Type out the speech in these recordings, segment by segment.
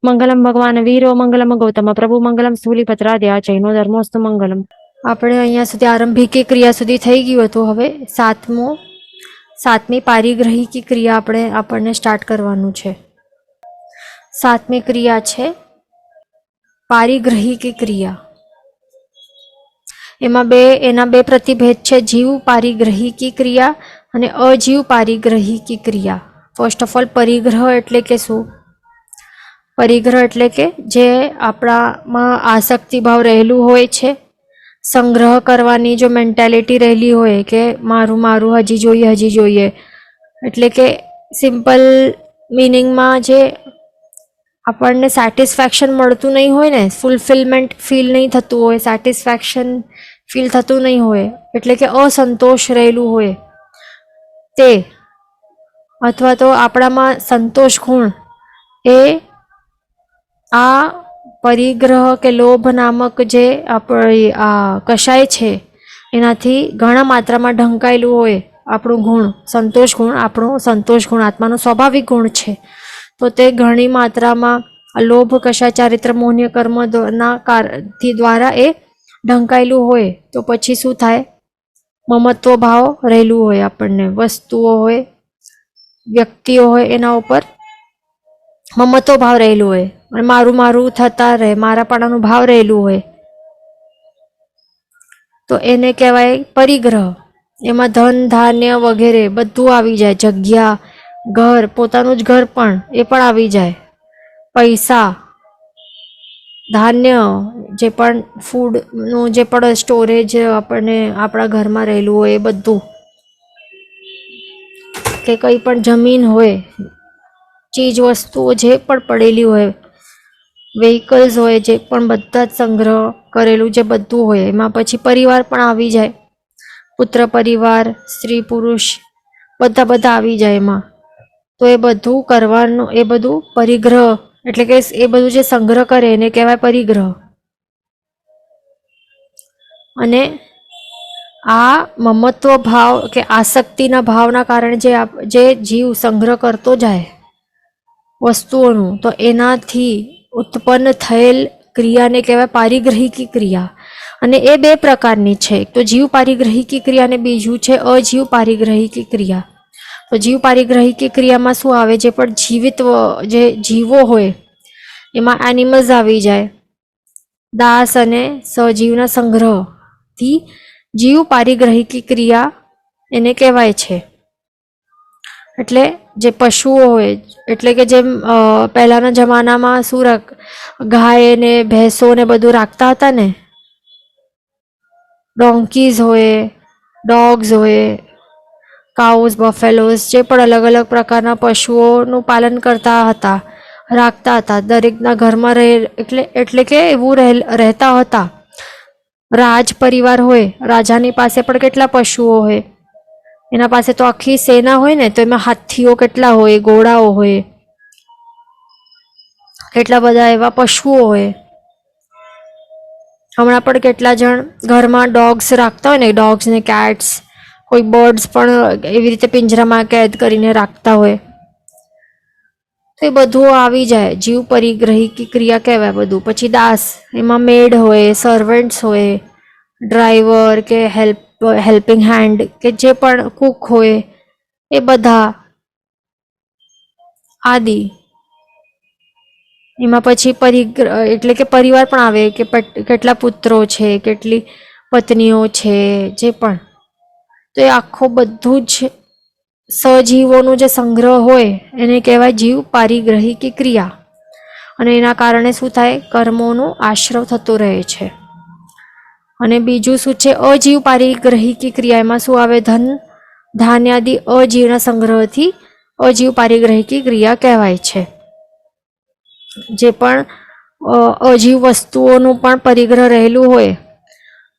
મંગલમ ભગવાન વીરો મંગલમ ગૌતમ પ્રભુ મંગલમ સ્થૂલીપત્રાદ્યા જૈનો ધર્મોસ્તુ મંગલમ. આપણે અહીંયા સુધી આરંભિક ક્રિયા સુધી થઈ ગયું હતું. હવે સાતમી પારિગ્રહિકી ક્રિયા આપણને સ્ટાર્ટ કરવાનું છે. સાતમી ક્રિયા છે પારિગ્રહિકી ક્રિયા. એના બે પ્રતિભેદ છે, જીવ પારિગ્રહિકી ક્રિયા અને અજીવ પારિગ્રહિકી ક્રિયા. ફર્સ્ટ ઓફ ઓલ, પરિગ્રહ એટલે કે શું? પરિગ્રહ એટલે કે જે આપણામાં આસક્તિ ભાવ રહેલું હોય છે, સંગ્રહ કરવાની જો મેન્ટાલિટી રહેલી હોય કે મારું હજી જોઈએ, એટલે કે સિમ્પલ મિનિંગમાં જે આપણને સેટિસ્ફેક્શન મળતું નહીં હોય ને, ફૂલફિલમેન્ટ ફીલ નહીં થતું હોય, સેટિસ્ફેક્શન ફીલ થતું નહીં હોય, એટલે કે અસંતોષ રહેલું હોય તે, અથવા તો આપણામાં સંતોષ ગુણ, એ આ પરિગ્રહ કે લોભ નામક જે આ કષાય છે એનાથી ઘણા માત્રામાં ઢંકાયેલું હોય આપણું ગુણ, આપણો સંતોષ ગુણ આત્માનો સ્વાભાવિક ગુણ છે. તો તે ઘણી માત્રામાં લોભ કષાય ચારિત્ર મોહનીય કર્મ દ્વારા એ ઢંકાયેલું હોય તો પછી શું થાય? મમત્વ ભાવ રહેલું હોય, આપણને વસ્તુઓ હોય, વ્યક્તિઓ હોય, એના ઉપર મમત્વ ભાવ રહેલું હોય અને મારું થતા રહે, મારાપણાનું ભાવ રહેલું હોય, તો એને કહેવાય પરિગ્રહ. એમાં ધન ધાન્ય વગેરે બધું આવી જાય, જગ્યા, ઘર, પોતાનું જ ઘર પણ એ પણ આવી જાય, પૈસા, ધાન્ય, જે પણ ફૂડનું જે પણ સ્ટોરેજ આપણને આપણા ઘરમાં રહેલું હોય એ બધું, કે કંઈ પણ જમીન હોય, ચીજ વસ્તુઓ જે પણ પડેલી હોય, વ્હીકલ્સ હોય, જે પણ બધા જ સંગ્રહ કરેલું જે બધું હોય, એમાં પછી પરિવાર પણ આવી જાય, પુત્ર પરિવાર, સ્ત્રી પુરુષ બધા આવી જાય એમાં. તો એ બધું કરવાનું, એ બધું પરિગ્રહ એટલે કે એ બધું જે સંગ્રહ કરે એને કહેવાય પરિગ્રહ. અને આ મમત્વ ભાવ કે આસક્તિના ભાવના કારણે જે જીવ સંગ્રહ કરતો જાય વસ્તુઓનું, તો એનાથી ઉત્પન્ન થયેલ ક્રિયાને કહેવાય પારિગ્રહિકી ક્રિયા. અને એ બે પ્રકારની છે, એક તો જીવ પારિગ્રહિકી ક્રિયા અને બીજું છે અજીવ પારિગ્રહિકી ક્રિયા. તો જીવ પારિગ્રહિકી ક્રિયામાં શું આવે? જે પણ જીવિત જે જીવો હોય એમાં એનિમલ્સ આવી જાય, દાસ અને સજીવના સંગ્રહથી જીવ પારિગ્રહિકી ક્રિયા એને કહેવાય છે. એટલે જે પશુઓ હોય, એટલે કે જેમ પહેલાના જમાનામાં શું ગાય ને ભેંસો ને બધું રાખતા હતા ને, ડોંકીઝ હોય, ડોગ્સ હોય, કાઉઝ, બફેલોઝ, જે પણ અલગ અલગ પ્રકારના પશુઓનું પાલન કરતા હતા, રાખતા હતા, દરેકના ઘરમાં એટલે કે એવું રહેતા હતા. રાજ પરિવાર હોય, રાજાની પાસે પણ કેટલા પશુઓ હોય, એના પાસે તો આખી સેના હોય ને, તો એમાં હાથીઓ કેટલા હોય, ઘોડાઓ હોય, કેટલા બધા એવા પશુઓ હોય. હમણાં પણ કેટલા જણ ઘરમાં ડોગ્સ રાખતા હોય ને, ડોગ્સ ને કેટ્સ, કોઈ બર્ડ્સ પણ એવી રીતે પિંજરામાં કેદ કરીને રાખતા હોય. તો એ બધું આવી જાય, જીવ પરિગ્રહિકી ક્રિયા કહેવાય બધું. પછી દાસ, એમાં મેડ હોય, સર્વન્ટ્સ હોય, ડ્રાઈવર કે હેલ્પિંગ હેન્ડ કે જે પણ કુક હોય એ બધા આદિ. એમાં પછી એટલે કે પરિવાર પણ આવે, કે કેટલા પુત્રો છે, કેટલી પત્નીઓ છે, જે પણ. તો એ આખો બધું જ સજીવોનું જે સંગ્રહ હોય એને કહેવાય જીવ પારિગ્રહિકી ક્રિયા. અને એના કારણે શું થાય? કર્મોનું આશ્રવ થતો રહે છે. અને બીજું શું છે? અજીવ પારિગ્રહિકી ક્રિયા. એમાં શું આવે? ધન ધાન્યાદિ અજીવના સંગ્રહથી અજીવ પારિગ્રહિકી ક્રિયા કહેવાય છે. જે પણ અજીવ વસ્તુઓનું પણ પરિગ્રહ રહેલું હોય,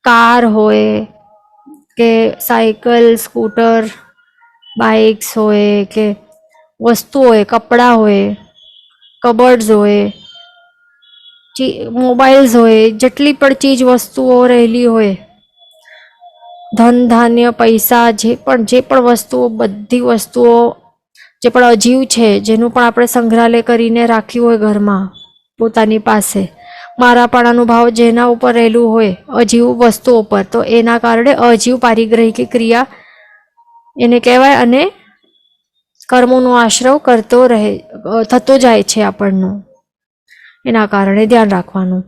કાર હોય કે સાયકલ, સ્કૂટર, બાઇક્સ હોય કે વસ્તુ હોય, કપડાં હોય, કબર્ડ્સ હોય, મોબાઈલ્સ હોય, જેટલી પણ ચીજ વસ્તુઓ રહેલી હોય, ધન ધાન્ય પૈસા, જે પણ વસ્તુઓ, બધી વસ્તુઓ જે પણ અજીવ છે, જેનું પણ આપણે સંગ્રહાલય કરીને રાખ્યું હોય ઘરમાં, પોતાની પાસે મારાપણાનું ભાવ જેના ઉપર રહેલું હોય અજીવ વસ્તુઓ પર, તો એના કારણે અજીવ પારિગ્રહિકી ક્રિયા એને કહેવાય અને કર્મોનો આશ્રવ થતો જાય છે આપણનું, એના કારણે ધ્યાન રાખવાનું.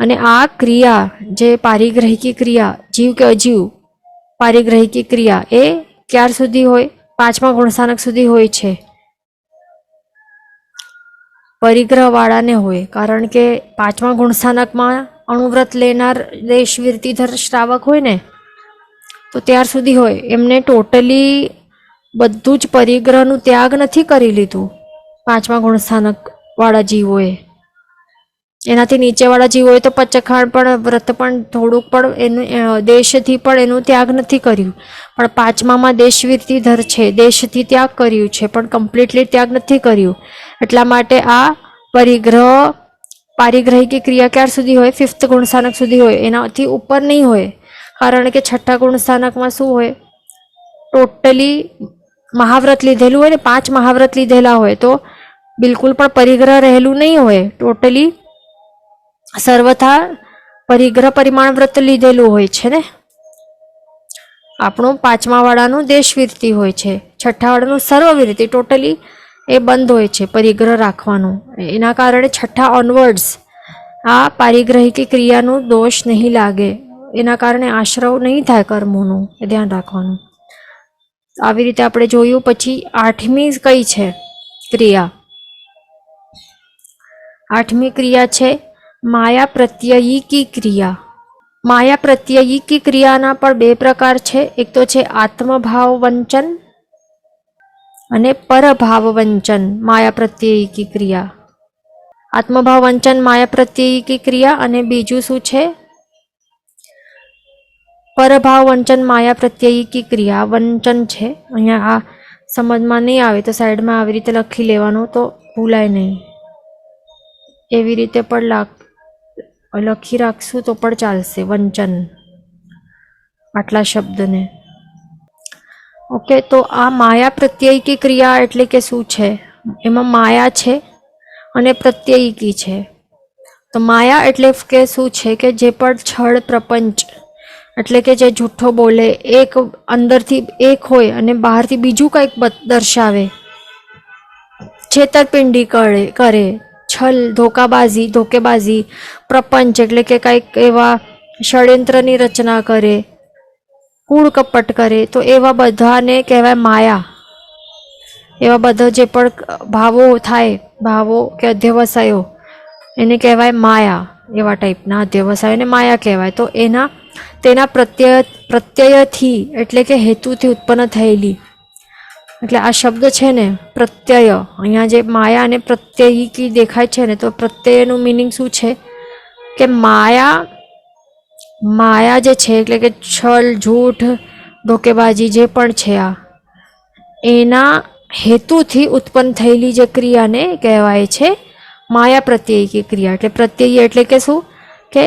અને આ ક્રિયા જે પારિગ્રહિકી ક્રિયા, જીવ કે અજીવ પારિગ્રહિકી ક્રિયા એ ક્યાર સુધી હોય? 5મા ગુણસ્થાનક સુધી હોય છે. પરિગ્રહવાળાને હોય, કારણ કે 5મા ગુણસ્થાનકમાં અણુવ્રત લેનાર દેશ વિરતિધર શ્રાવક હોય ને, તો ત્યાર સુધી હોય. એમને ટોટલી બધું જ પરિગ્રહનું ત્યાગ નથી કરી લીધું 5મા ગુણસ્થાનક વાળા જીવોએ. એનાથી નીચેવાળા જીવોએ તો પચખાણ પણ, વ્રત પણ, થોડુંક પણ એનું દેશથી પણ એનું ત્યાગ નથી કર્યું. પણ 5મામાં દેશવિરતિધર છે, દેશથી ત્યાગ કર્યું છે, પણ કમ્પ્લીટલી ત્યાગ નથી કર્યું. એટલા માટે આ પારિગ્રહિકી ક્રિયા ક્યાર સુધી હોય? 5th ગુણસ્થાનક સુધી હોય, એનાથી ઉપર નહીં હોય. કારણ કે 6ઠ્ઠા ગુણસ્થાનકમાં શું હોય? ટોટલી મહાવ્રત લીધેલું હોય ને, 5 મહાવ્રત લીધેલા હોય, તો બિલકુલ પણ પરિગ્રહ રહેલું નહીં હોય. ટોટલી સર્વથા પરિગ્રહ પરિમાણ વ્રત લીધેલું હોય છે ને. આપણું 5મા વાળાનું દેશવિરતિ હોય છે, 6ઠ્ઠા વાળાનું સર્વવિરતિ, ટોટલી એ બંધ હોય છે પરિગ્રહ રાખવાનું. એના કારણે 6ઠ્ઠા ઓનવર્ડ્સ આ પારિગ્રહિકી ક્રિયાનું દોષ નહીં લાગે, એના કારણે આશ્રવ નહીં થાય કર્મોનું, એ ધ્યાન રાખવાનું. આવી રીતે આપણે જોયું. પછી 8મી કઈ છે ક્રિયા? 8મી ક્રિયા છે માયા પ્રત્યયિકી ક્રિયા. માયા પ્રત્યયિકી ક્રિયાના પણ 2 પ્રકાર છે. એક તો છે આત્મભાવ વંચન અને પરભાવ વંચન માયા પ્રત્યયિકી ક્રિયા. આત્મભાવ વંચન માયા પ્રત્યયિકી ક્રિયા, અને બીજું શું છે? પરભાવ વંચન માયા પ્રત્યયિકી ક્રિયા. વંચન છે, અહીંયા આ સમજમાં નહીં આવે તો સાઈડમાં આવી રીતે લખી લેવાનું, તો ભૂલાય નહીં. એવી રીતે પણ લખી રાખશું તો પણ ચાલશે, વંચન આટલા શબ્દને. ઓકે, તો આ માયા પ્રત્યયિકી ક્રિયા એટલે કે શું છે? એમાં માયા છે અને પ્રત્યયિકી છે. તો માયા એટલે કે શું છે? કે જે પણ છળ પ્રપંચ, એટલે કે જે જૂઠો બોલે, એક અંદરથી એક હોય અને બહારથી બીજું કંઈક દર્શાવે, છેતરપિંડી કરે, છલ, ધોકેબાજી, પ્રપંચ એટલે કે કંઈક એવા ષડયંત્રની રચના કરે, કૂળ કપટ કરે, તો એવા બધાને કહેવાય માયા. એવા બધા જે પણ ભાવો થાય, ભાવો કે અધ્યવસાયો, એને કહેવાય માયા. એવા ટાઈપના અધ્યવસાયોને માયા કહેવાય. તો તેના પ્રત્યયથી એટલે કે હેતુથી ઉત્પન્ન થયેલી, એટલે આ શબ્દ છે ને પ્રત્યય, અહીંયા જે માયા અને પ્રત્યયિકી દેખાય છે ને, તો પ્રત્યયનું મિનિંગ શું છે? કે માયા જે છે એટલે કે છલ, જૂઠ, ધોકેબાજી જે પણ છે, આ એના હેતુથી ઉત્પન્ન થયેલી જે ક્રિયાને કહેવાય છે માયા પ્રત્યયિકી ક્રિયા. એટલે પ્રત્યય એટલે કે શું? કે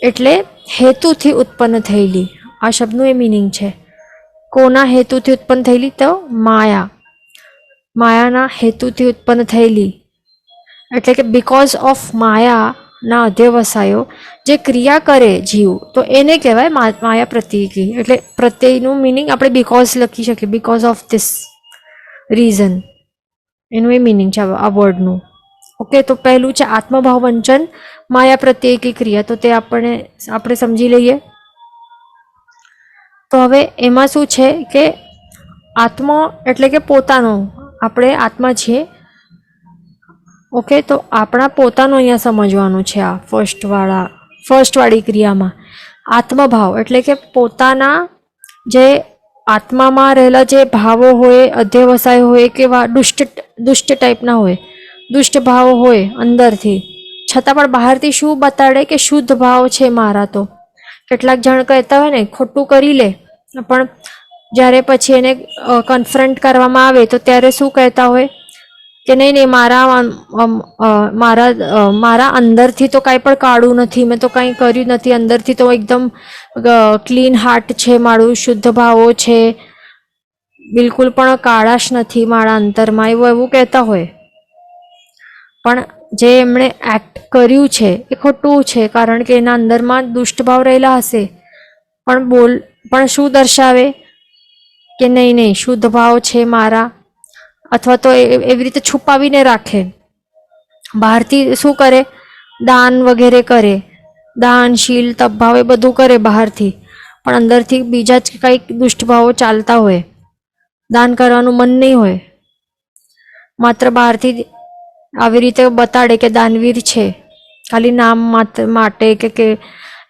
એટલે હેતુથી ઉત્પન્ન થયેલી. આ શબ્દનું એ મિનિંગ છે. કોના હેતુથી ઉત્પન્ન થયેલી? તો માયાના હેતુથી ઉત્પન્ન થયેલી. એટલે કે બીકોઝ ઓફ માયાના અધ્યવસાયો જે ક્રિયા કરે જીવ, તો એને કહેવાય માયા પ્રત્યયિકી. એટલે પ્રત્યયનું મિનિંગ આપણે બીકોઝ લખી શકીએ, બીકોઝ ઓફ ધીસ રીઝન, એનું એ મિનિંગ છે આ વર્ડનું. ઓકે, તો પહેલું છે આત્મભાવ વંચન માયા પ્રત્યયિકી ક્રિયા. તો તે આપણે સમજી લઈએ. તો હવે એમાં શું છે કે આત્મ એટલે કે પોતાનો, આપણે આત્મા છીએ. ઓકે, તો આપણા પોતાનું અહીંયા સમજવાનું છે. આ ફર્સ્ટવાળી ક્રિયામાં આત્મભાવ એટલે કે પોતાના જે આત્મામાં રહેલા જે ભાવો હોય, અધ્યવસાય હોય, કેવા દુષ્ટ ટાઈપના હોય, દુષ્ટ ભાવ હોય અંદરથી, છતાં પણ બહારથી શું બતાડે કે શુદ્ધ ભાવ છે મારા. તો કેટલાક જણ કહેતા હોય ને ખોટું કરી લે, પણ જ્યારે પછી એને કન્ફ્રન્ટ કરવામાં આવે તો ત્યારે શું કહેતા હોય કે નહીં મારા અંદરથી તો કાંઈ પણ કાળું નથી, મેં તો કંઈ કર્યું નથી, અંદરથી તો એકદમ ક્લીન હાર્ટ છે મારું, શુદ્ધ ભાવો છે, બિલકુલ પણ કાળાશ નથી મારા અંતરમાં, એવું કહેતા હોય. પણ જે એમણે એક્ટ કર્યું છે એ ખોટું છે, કારણ કે એના અંદરમાં દુષ્ટ ભાવ રહેલા હશે, પણ શું દર્શાવે કે નહીં નહીં શુદ્ધ ભાવ છે મારા, અથવા તો એવી રીતે છુપાવીને રાખે. બહારથી શું કરે, દાન વગેરે કરે, દાન શીલ તપ ભાવ એ બધું કરે બહારથી, પણ અંદરથી બીજા જ કંઈક દુષ્ટ ભાવો ચાલતા હોય, દાન કરવાનું મન નહીં હોય, માત્ર બહારથી આવી રીતે બતાડે કે દાનવીર છે, ખાલી નામ માટે કે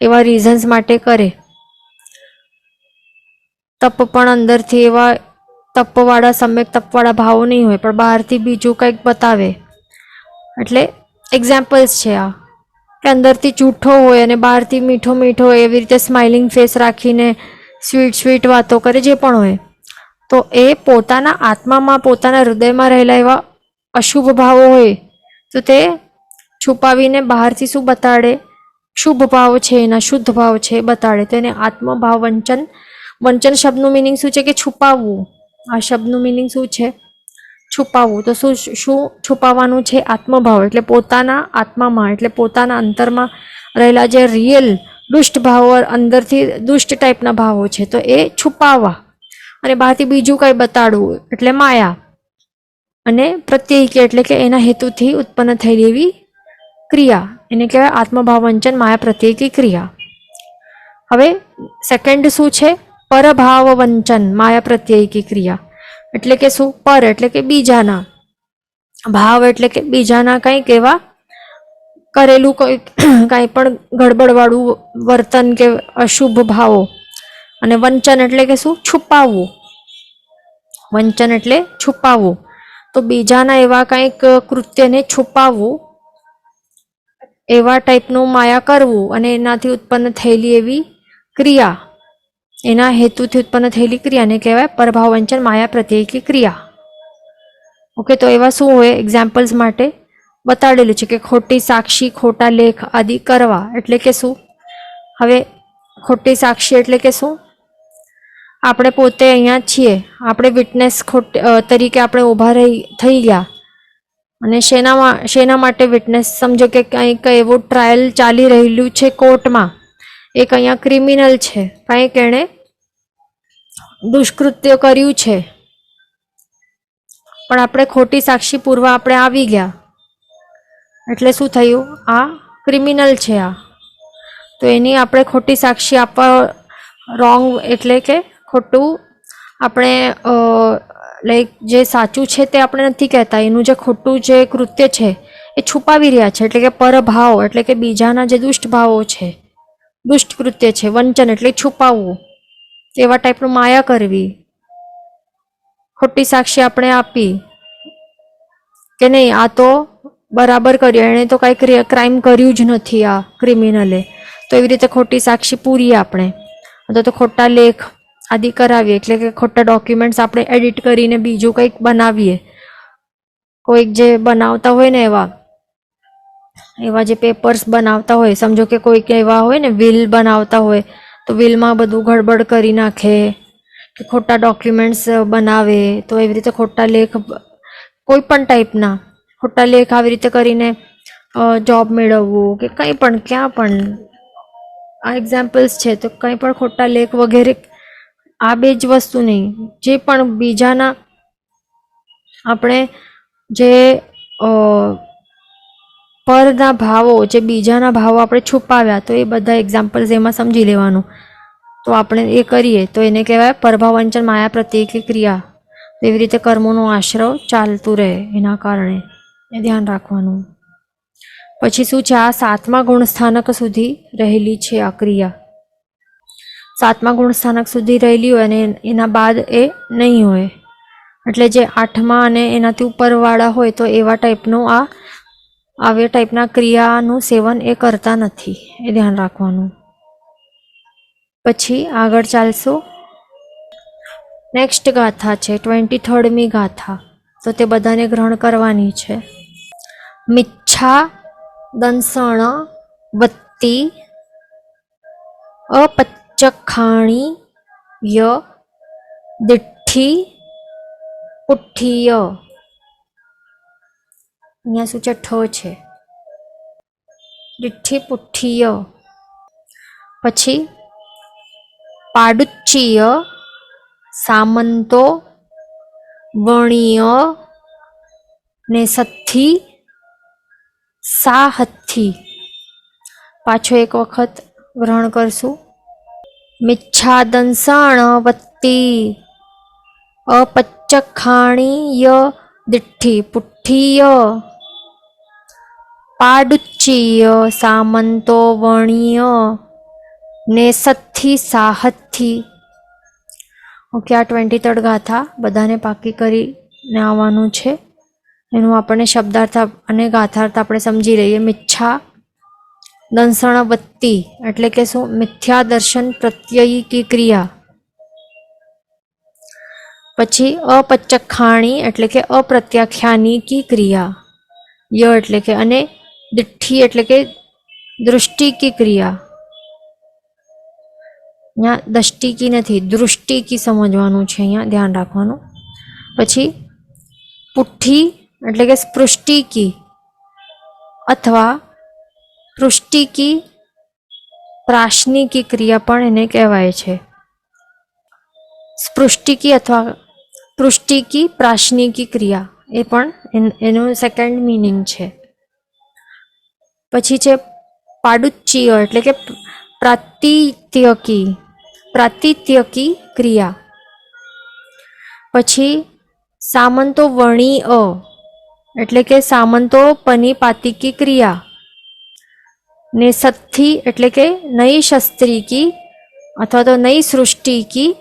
એવા રીઝન્સ માટે કરે. તપ પણ અંદરથી એવા તપવાળા સમ્યક તપવાળા ભાવો નહીં હોય, પણ બહારથી બીજું કંઈક બતાવે. એટલે એક્ઝામ્પલ્સ છે આ, કે અંદરથી જૂઠો હોય અને બહારથી મીઠો મીઠો હોય, એવી રીતે સ્માઇલિંગ ફેસ રાખીને સ્વીટ સ્વીટ વાતો કરે, જે પણ હોય, તો એ પોતાના આત્મામાં પોતાના હૃદયમાં રહેલા એવા અશુભ ભાવો હોય તો તે છુપાવીને બહારથી શું બતાડે, શુભ ભાવ છે એના શુદ્ધ ભાવ છે એ બતાડે. તો એને આત્મભાવ વંચન. વંચન શબ્દનું મિનિંગ શું છે કે છુપાવવું. આ શબ્દનું મિનિંગ શું છે, છુપાવવું. તો શું છુપાવવાનું છે, આત્મભાવ એટલે પોતાના આત્મામાં, એટલે પોતાના અંતરમાં રહેલા જે રિયલ દુષ્ટ ભાવો, અંદરથી દુષ્ટ ટાઈપના ભાવો છે, તો એ છુપાવવા, અને બહારથી બીજું કંઈ બતાડવું એટલે માયા. અને પ્રત્યેકી એટલે કે એના હેતુથી ઉત્પન્ન થયેલી એવી ક્રિયા, એને કહેવાય આત્મભાવ વંચન માયા પ્રત્યેકી ક્રિયા. હવે સેકન્ડ શું છે, પરભાવ વંચન માયા પ્રત્યેકી ક્રિયા. એટલે કે શું, પર એટલે કે બીજાના, ભાવ એટલે કે બીજાના કંઈક એવા કરેલું કાંઈ પણ ગડબડવાળું વર્તન કે અશુભ ભાવો. અને વંચન એટલે કે શું, છુપાવવું. વંચન એટલે છુપાવવું. તો બીજાના એવા કંઈક કૃત્યને છુપાવવું, એવા ટાઈપનું માયા કરવું, અને એનાથી ઉત્પન્ન થયેલી એવી ક્રિયા, એના હેતુથી ઉત્પન્ન થયેલી ક્રિયાને કહેવાય પરભાવ વંચન માયા પ્રત્યેકી ક્રિયા. ઓકે, તો એવા શું હોય, એક્ઝામ્પલ્સ માટે બતાડેલું છે કે ખોટી સાક્ષી, ખોટા લેખ આદિ કરવા. એટલે કે શું, હવે ખોટી સાક્ષી એટલે કે શું, આપણે પોતે અહીંયા છીએ, આપણે વિટનેસ તરીકે આપણે ઊભા થઈ ગયા, અને શેના માટે વિટનેસ, સમજો કે કંઈક એવું ટ્રાયલ ચાલી રહેલું છે કોર્ટમાં, એક અહીંયા ક્રિમિનલ છે, કંઈક એણે દુષ્કૃત્ય કર્યું છે, પણ આપણે ખોટી સાક્ષી પૂરવા આપણે આવી ગયા, એટલે શું થયું, આ ક્રિમિનલ છે આ, તો એની આપણે ખોટી સાક્ષી આપવા, રોંગ એટલે કે ખોટું, આપણે લાઈક જે સાચું છે તે આપણે નથી કહેતા, એનું જે ખોટું જે કૃત્ય છે એ છુપાવી રહ્યા છે. એટલે કે પરભાવ એટલે કે બીજાના જે દુષ્ટ ભાવો છે, દુષ્ટ કૃત્ય છે. વંચન એટલે છુપાવવું, એવા ટાઈપનું માયા કરવી, ખોટી સાક્ષી આપણે આપી કે નહીં આ તો બરાબર કર્યું, એણે તો કાંઈ ક્રાઇમ કર્યું જ નથી આ ક્રિમિનલે, તો એવી રીતે ખોટી સાક્ષી પૂરીએ આપણે, તો ખોટા લેખ આદિ કરાવીએ, એટલે કે ખોટા ડોક્યુમેન્ટ્સ આપણે એડિટ કરીને બીજું કંઈક બનાવીએ. કોઈક જે બનાવતા હોય ને એવા જે પેપર્સ બનાવતા હોય, સમજો કે કોઈક એવા હોય ને વિલ બનાવતા હોય, તો વિલમાં બધું ગડબડ કરી નાખે, કે ખોટા ડોક્યુમેન્ટ્સ બનાવે, તો એવી રીતે ખોટા લેખ, કોઈ પણ ટાઈપના ખોટા લેખ આવી રીતે કરીને જોબ મેળવવું કે કંઈ પણ, ક્યાં પણ આ એક્ઝામ્પલ્સ છે. તો કંઈ પણ ખોટા લેખ વગેરે, આ બે જ વસ્તુ નહીં, જે પણ બીજાના આપણે જે પરના ભાવો, જે બીજાના ભાવો આપણે છુપાવ્યા, તો એ બધા એક્ઝામ્પલ્સ એમાં સમજી લેવાનું. તો આપણે એ કરીએ તો એને કહેવાય પરભાવ વંચન માયા પ્રત્યેકી ક્રિયા. એવી રીતે કર્મોનો આશ્રવ ચાલતું રહે, એના કારણે એ ધ્યાન રાખવાનું. પછી શું છે, આ 7મા ગુણ સ્થાનક સુધી રહેલી છે આ ક્રિયા. 7મા ગુણ સ્થાનક સુધી રહેલી હોય અને એના બાદ એ નહીં હોય, એટલે જે 8મા અને એનાથી ઉપરવાળા હોય તો એવા ટાઈપનું આવી ટાઈપના ક્રિયાનું સેવન એ કરતા નથી, એ ધ્યાન રાખવાનું. પછી આગળ ચાલશું. નેક્સ્ટ ગાથા છે 23મી ગાથા, તો તે બધાને ગ્રહણ કરવાની છે. મિચ્છા દંસણ વત્તી અપચખાણી ય દિઠ્ઠી પુઠ્ઠીય. અહીંયા શું છે, ઠ છે, દિઠ્ઠી પુઠ્ઠીય. પછી પાડુચ્ચીય, સામંતો, વણીય, ને સથ્થી, સાહથ્થી. પાછો એક વખત ગ્રહણ કરશું. મિચ્છાદંસણ વત્તી, અપચ્ચખાણીય, દિઠ્ઠી પુઠ્ઠીય, પાડુચ્ચીય, સામંતો, વણીય, ને સથ્થી, સાહથ્થી. ઓકે, આ 23rd ગાથા બધાને પાકી કરીને આવવાનું છે. એનું આપણને શબ્દાર્થ અને ગાથાર્થ આપણે સમજી લઈએ. મિચ્છા દંસણવત્તી એટલે કે શું? મિથ્યા દર્શન પ્રત્યયી કી ક્રિયા. પછી અપચ્ચખાણી એટલે કે અપ્રત્યાખ્યાની કી ક્રિયા. ય એટલે કે અને દિઠ્ઠી એટલે કે દૃષ્ટિ કી ક્રિયા. અહીંયા દષ્ટિ કી નથી, દૃષ્ટિ કી સમજવાનું છે, અહીંયા ધ્યાન રાખવાનું. પછી પુઠ્ઠી એટલે કે સ્પૃષ્ટિ કી અથવા પૃષ્ટિ કી પ્રાશની કી ક્રિયા પણ એને કહેવાય છે. સ્પૃષ્ટિ કી અથવા પૃષ્ટિ કી પ્રાશની કી ક્રિયા એ પણ એનું સેકન્ડ મીનિંગ છે. પછી છે પાડુચ્ચીય એટલે કે પ્રાતિત્યકી ક્રિયા. પછી સામંતો વણીય એટલે કે સામંતો પનિપાતિકી ક્રિયા. ને સથ્થી એટલે કે નઈ શસ્ત્રી કી અથવા તો નઈ સૃષ્ટિ કી.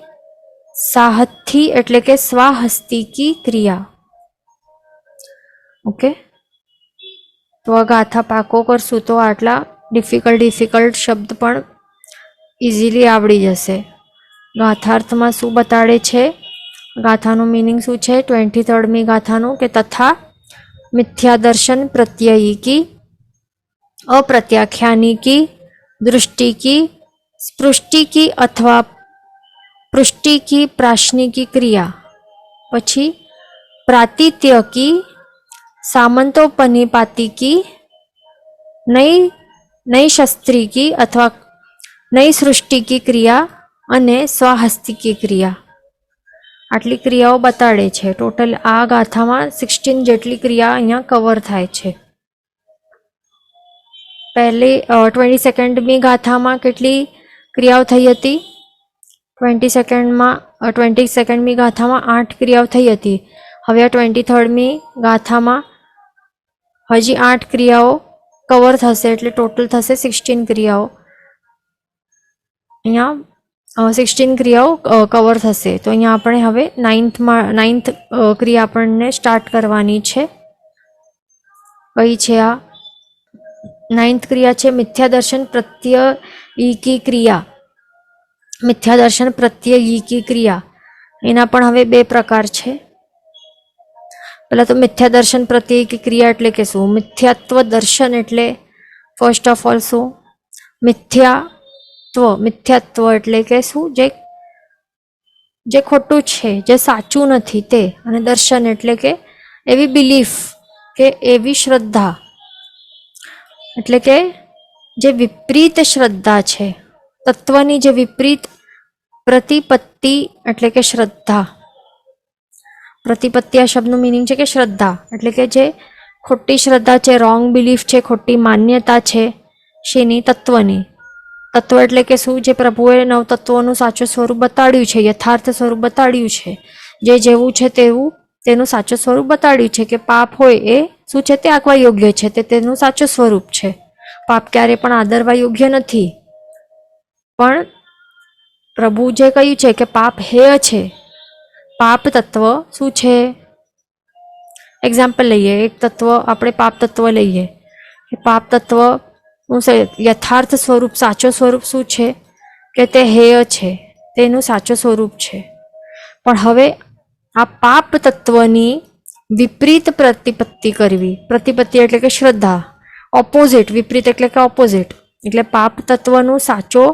સાહથ્થી એટલે કે સ્વાહસ્તી કી ક્રિયા. ઓકે, તો આ ગાથા પાકો કરશું તો આટલા ડિફિકલ્ટ શબ્દ પણ ઇઝીલી આવડી જશે. ગાથાર્થમાં શું બતાડે છે, ગાથાનું મિનિંગ શું છે 23મી ગાથાનું, કે તથા મિથ્યા દર્શન પ્રત્યયી કી, અપ્રત્યાખ્યાની કી, દૃષ્ટિ કી, સ્પૃષ્ટિ કી અથવા પૃષ્ટિ કી પ્રાશની કી ક્રિયા. પછી પ્રાતિત્યકી, સામંતોપનિપાતિકી, નઈ શસ્ત્રી કી અથવા નઈ સૃષ્ટિ કી ક્રિયા અને સ્વાહસ્તિકી ક્રિયા. આટલી ક્રિયાઓ બતાડે છે. ટોટલ આ ગાથામાં 16 જેટલી ક્રિયા અહીંયા કવર થાય છે. પહેલી 22મી ગાથામાં કેટલી ક્રિયાઓ થઈ હતી? 22મી ગાથામાં 8 ક્રિયાઓ થઈ હતી. હવે આ 23મી ગાથામાં હજી 8 ક્રિયાઓ કવર થશે એટલે ટોટલ થશે 16 ક્રિયાઓ. અહીંયા 16 ક્રિયાઓ કવર થશે. તો અહીંયા આપણે હવે 9th ક્રિયા આપણને સ્ટાર્ટ કરવાની છે. કઈ છે આ 9th ક્રિયા? છે મિથ્યા દર્શન પ્રત્યયી ક્રિયા. મિથ્યા દર્શન પ્રત્યયી ક્રિયા એના પણ હવે 2 પ્રકાર છે. પહેલા તો મિથ્યા દર્શન પ્રત્યયી ક્રિયા એટલે કે શું? મિથ્યાત્વ દર્શન એટલે ફર્સ્ટ ઓફ ઓલ શું? મિથ્યાત્વ એટલે કે શું? જે ખોટું છે, જે સાચું નથી તે. અને દર્શન એટલે કે એવી બિલીફ કે એવી શ્રદ્ધા એટલે કે જે વિપરીત શ્રદ્ધા છે, તત્વની જે વિપરીત પ્રતિપત્તિ એટલે કે શ્રદ્ધા. પ્રતિપત્તિ આ શબ્દનું મિનિંગ છે કે શ્રદ્ધા એટલે કે જે ખોટી શ્રદ્ધા છે, રોંગ બિલીફ છે, ખોટી માન્યતા છે શેની? તત્વની. તત્વ એટલે કે શું? જે પ્રભુએ 9 તત્વોનું સાચું સ્વરૂપ બતાડ્યું છે, યથાર્થ સ્વરૂપ બતાડ્યું છે, જે જેવું છે તેવું તેનું સાચું સ્વરૂપ બતાડ્યું છે. કે પાપ હોય એ શું છે? તે આંકવા યોગ્ય છે, તે તેનું સાચું સ્વરૂપ છે. પાપ ક્યારે પણ આદરવા યોગ્ય નથી. પણ પ્રભુ જે કહ્યું છે કે પાપ હેય છે, પાપ તત્વ શું છે? એક્ઝામ્પલ લઈએ, એક તત્વ આપણે પાપ તત્વ લઈએ. પાપ તત્વ યથાર્થ સ્વરૂપ, સાચો સ્વરૂપ શું છે? કે તે હેય છે, તેનું સાચું સ્વરૂપ છે. પણ હવે આ પાપ તત્વની વિપરીત પ્રતિપત્તિ કરવી. પ્રતિપત્તિ એટલે કે શ્રદ્ધા. ઓપોઝિટ, વિપરીત એટલે કે ઓપોઝિટ. એટલે પાપ તત્વનું સાચો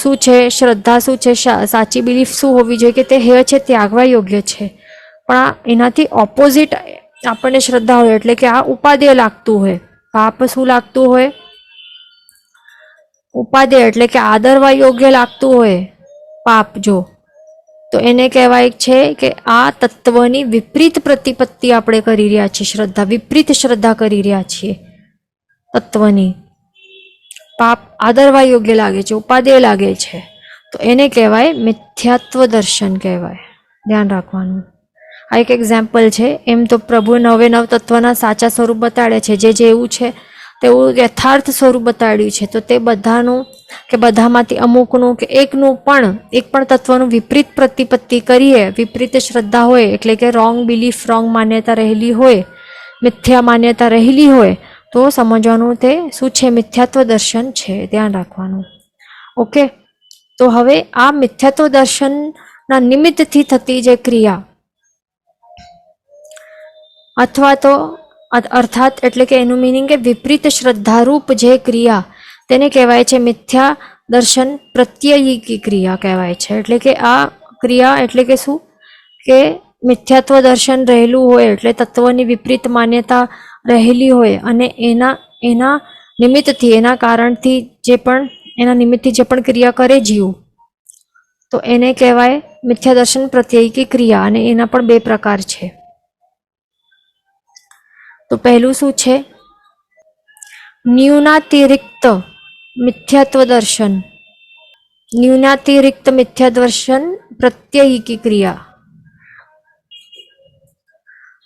શું છે? શ્રદ્ધા શું છે? સાચી બિલીફ શું હોવી જોઈએ? કે તે હેય છે, ત્યાગવા યોગ્ય છે. પણ એનાથી ઓપોઝિટ આપણને શ્રદ્ધા હોય એટલે કે આ ઉપાદેય લાગતું હોય પાપ શું લાગતું હોય? ઉપાદેય એટલે કે આદરવા યોગ્ય લાગતું હોય પાપ જો, તો એને કહેવાય છે કે આ તત્વની વિપરીત પ્રતિપત્તિ આપણે કરી રહ્યા છીએ, શ્રદ્ધા વિપરીત શ્રદ્ધા કરી રહ્યા છીએ તત્વની. પાપ આદરવા યોગ્ય લાગે છે, ઉપાદેય લાગે છે, તો એને કહેવાય મિથ્યાત્વ દર્શન કહેવાય. ધ્યાન રાખવાનું. આ એક એક્ઝામ્પલ છે. એમ તો પ્રભુ નવે નવ તત્વના સાચા સ્વરૂપ બતાડે છે, જે જેવું છે તેવું યથાર્થ સ્વરૂપ બતાડ્યું છે. તો તે બધાનું કે બધામાંથી અમુકનું કે એકનું પણ એક પણ તત્વનું વિપરીત પ્રતિપત્તિ કરીએ, વિપરીત શ્રદ્ધા હોય એટલે કે રોંગ બિલીફ, રોંગ માન્યતા રહેલી હોય, મિથ્યા માન્યતા રહેલી હોય, તો સમજવાનું તે શું છે? મિથ્યાત્વ દર્શન છે. ધ્યાન રાખવાનું. ઓકે. તો હવે આ મિથ્યાત્વ દર્શનના નિમિત્તથી થતી જે ક્રિયા અથવા તો અર્થાત એટલે કે એનું મિનિંગ કે વિપરીત શ્રદ્ધારૂપ જે ક્રિયા, તેને કહેવાય છે મિથ્યા દર્શન પ્રત્યયિકી ક્રિયા કહેવાય છે. એટલે કે આ ક્રિયા એટલે કે શું? કે મિથ્યાત્વ દર્શન રહેલું હોય એટલે તત્વની વિપરીત માન્યતા રહેલી હોય અને એના નિમિત્તથી, એના કારણથી જે પણ એના નિમિત્તથી જે પણ ક્રિયા કરે જીવ, તો એને કહેવાય મિથ્યા દર્શન પ્રત્યયિકી ક્રિયા. અને એના પણ બે પ્રકાર છે. તો પહેલું શું છે? ન્યૂનાતિરિક્ત મિથ્યાત્વ દર્શન. ન્યૂનાતિરિક્ત મિથ્યા દર્શન પ્રત્યયિકી ક્રિયા,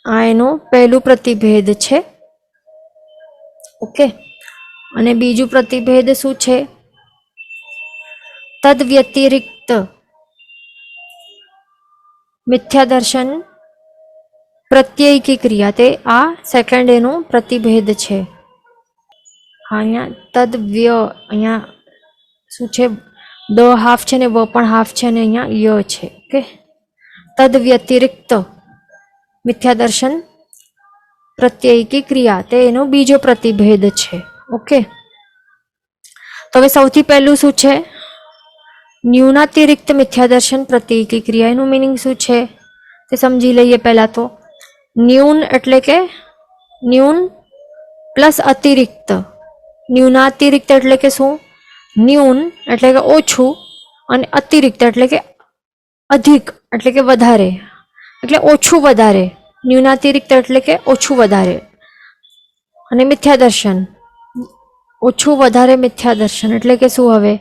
આ એનું પહેલું પ્રતિભેદ છે. ઓકે. અને બીજું પ્રતિભેદ શું છે? તદ વ્યતિરિક્ત મિથ્યા દર્શન પ્રત્યયિકી ક્રિયા, તે આ સેકન્ડ એનું પ્રતિભેદ છે. અહીંયા તદ્વ્ય, અહીંયા શું છે? દ હાફ છે ને વ પણ હાફ છે અને અહીંયા ય છે. ઓકે. તદ વ્યતિરિક્ત મિથ્યા દર્શન પ્રત્યયિકી ક્રિયા, તે એનો બીજો પ્રતિભેદ છે. ઓકે. તો હવે સૌથી પહેલું શું છે? ન્યૂનાતિરિક્ત મિથ્યા દર્શન પ્રત્યયિકી ક્રિયા. એનું મિનિંગ શું છે તે સમજી લઈએ. પહેલા તો ન્યૂન એટલે કે ન્યૂન પ્લસ અતિરિક્ત. ન્યૂનાતિરિક્ત એટલે કે શું? ન્યૂન એટલે કે ઓછું અને અતિરિક્ત એટલે કે અધિક એટલે કે વધારે, એટલે ઓછું વધારે. ન્યૂનાતિરિક્ત એટલે કે ઓછું વધારે. અને મિથ્યા દર્શન ઓછું વધારે મિથ્યા દર્શન એટલે કે શું? હવે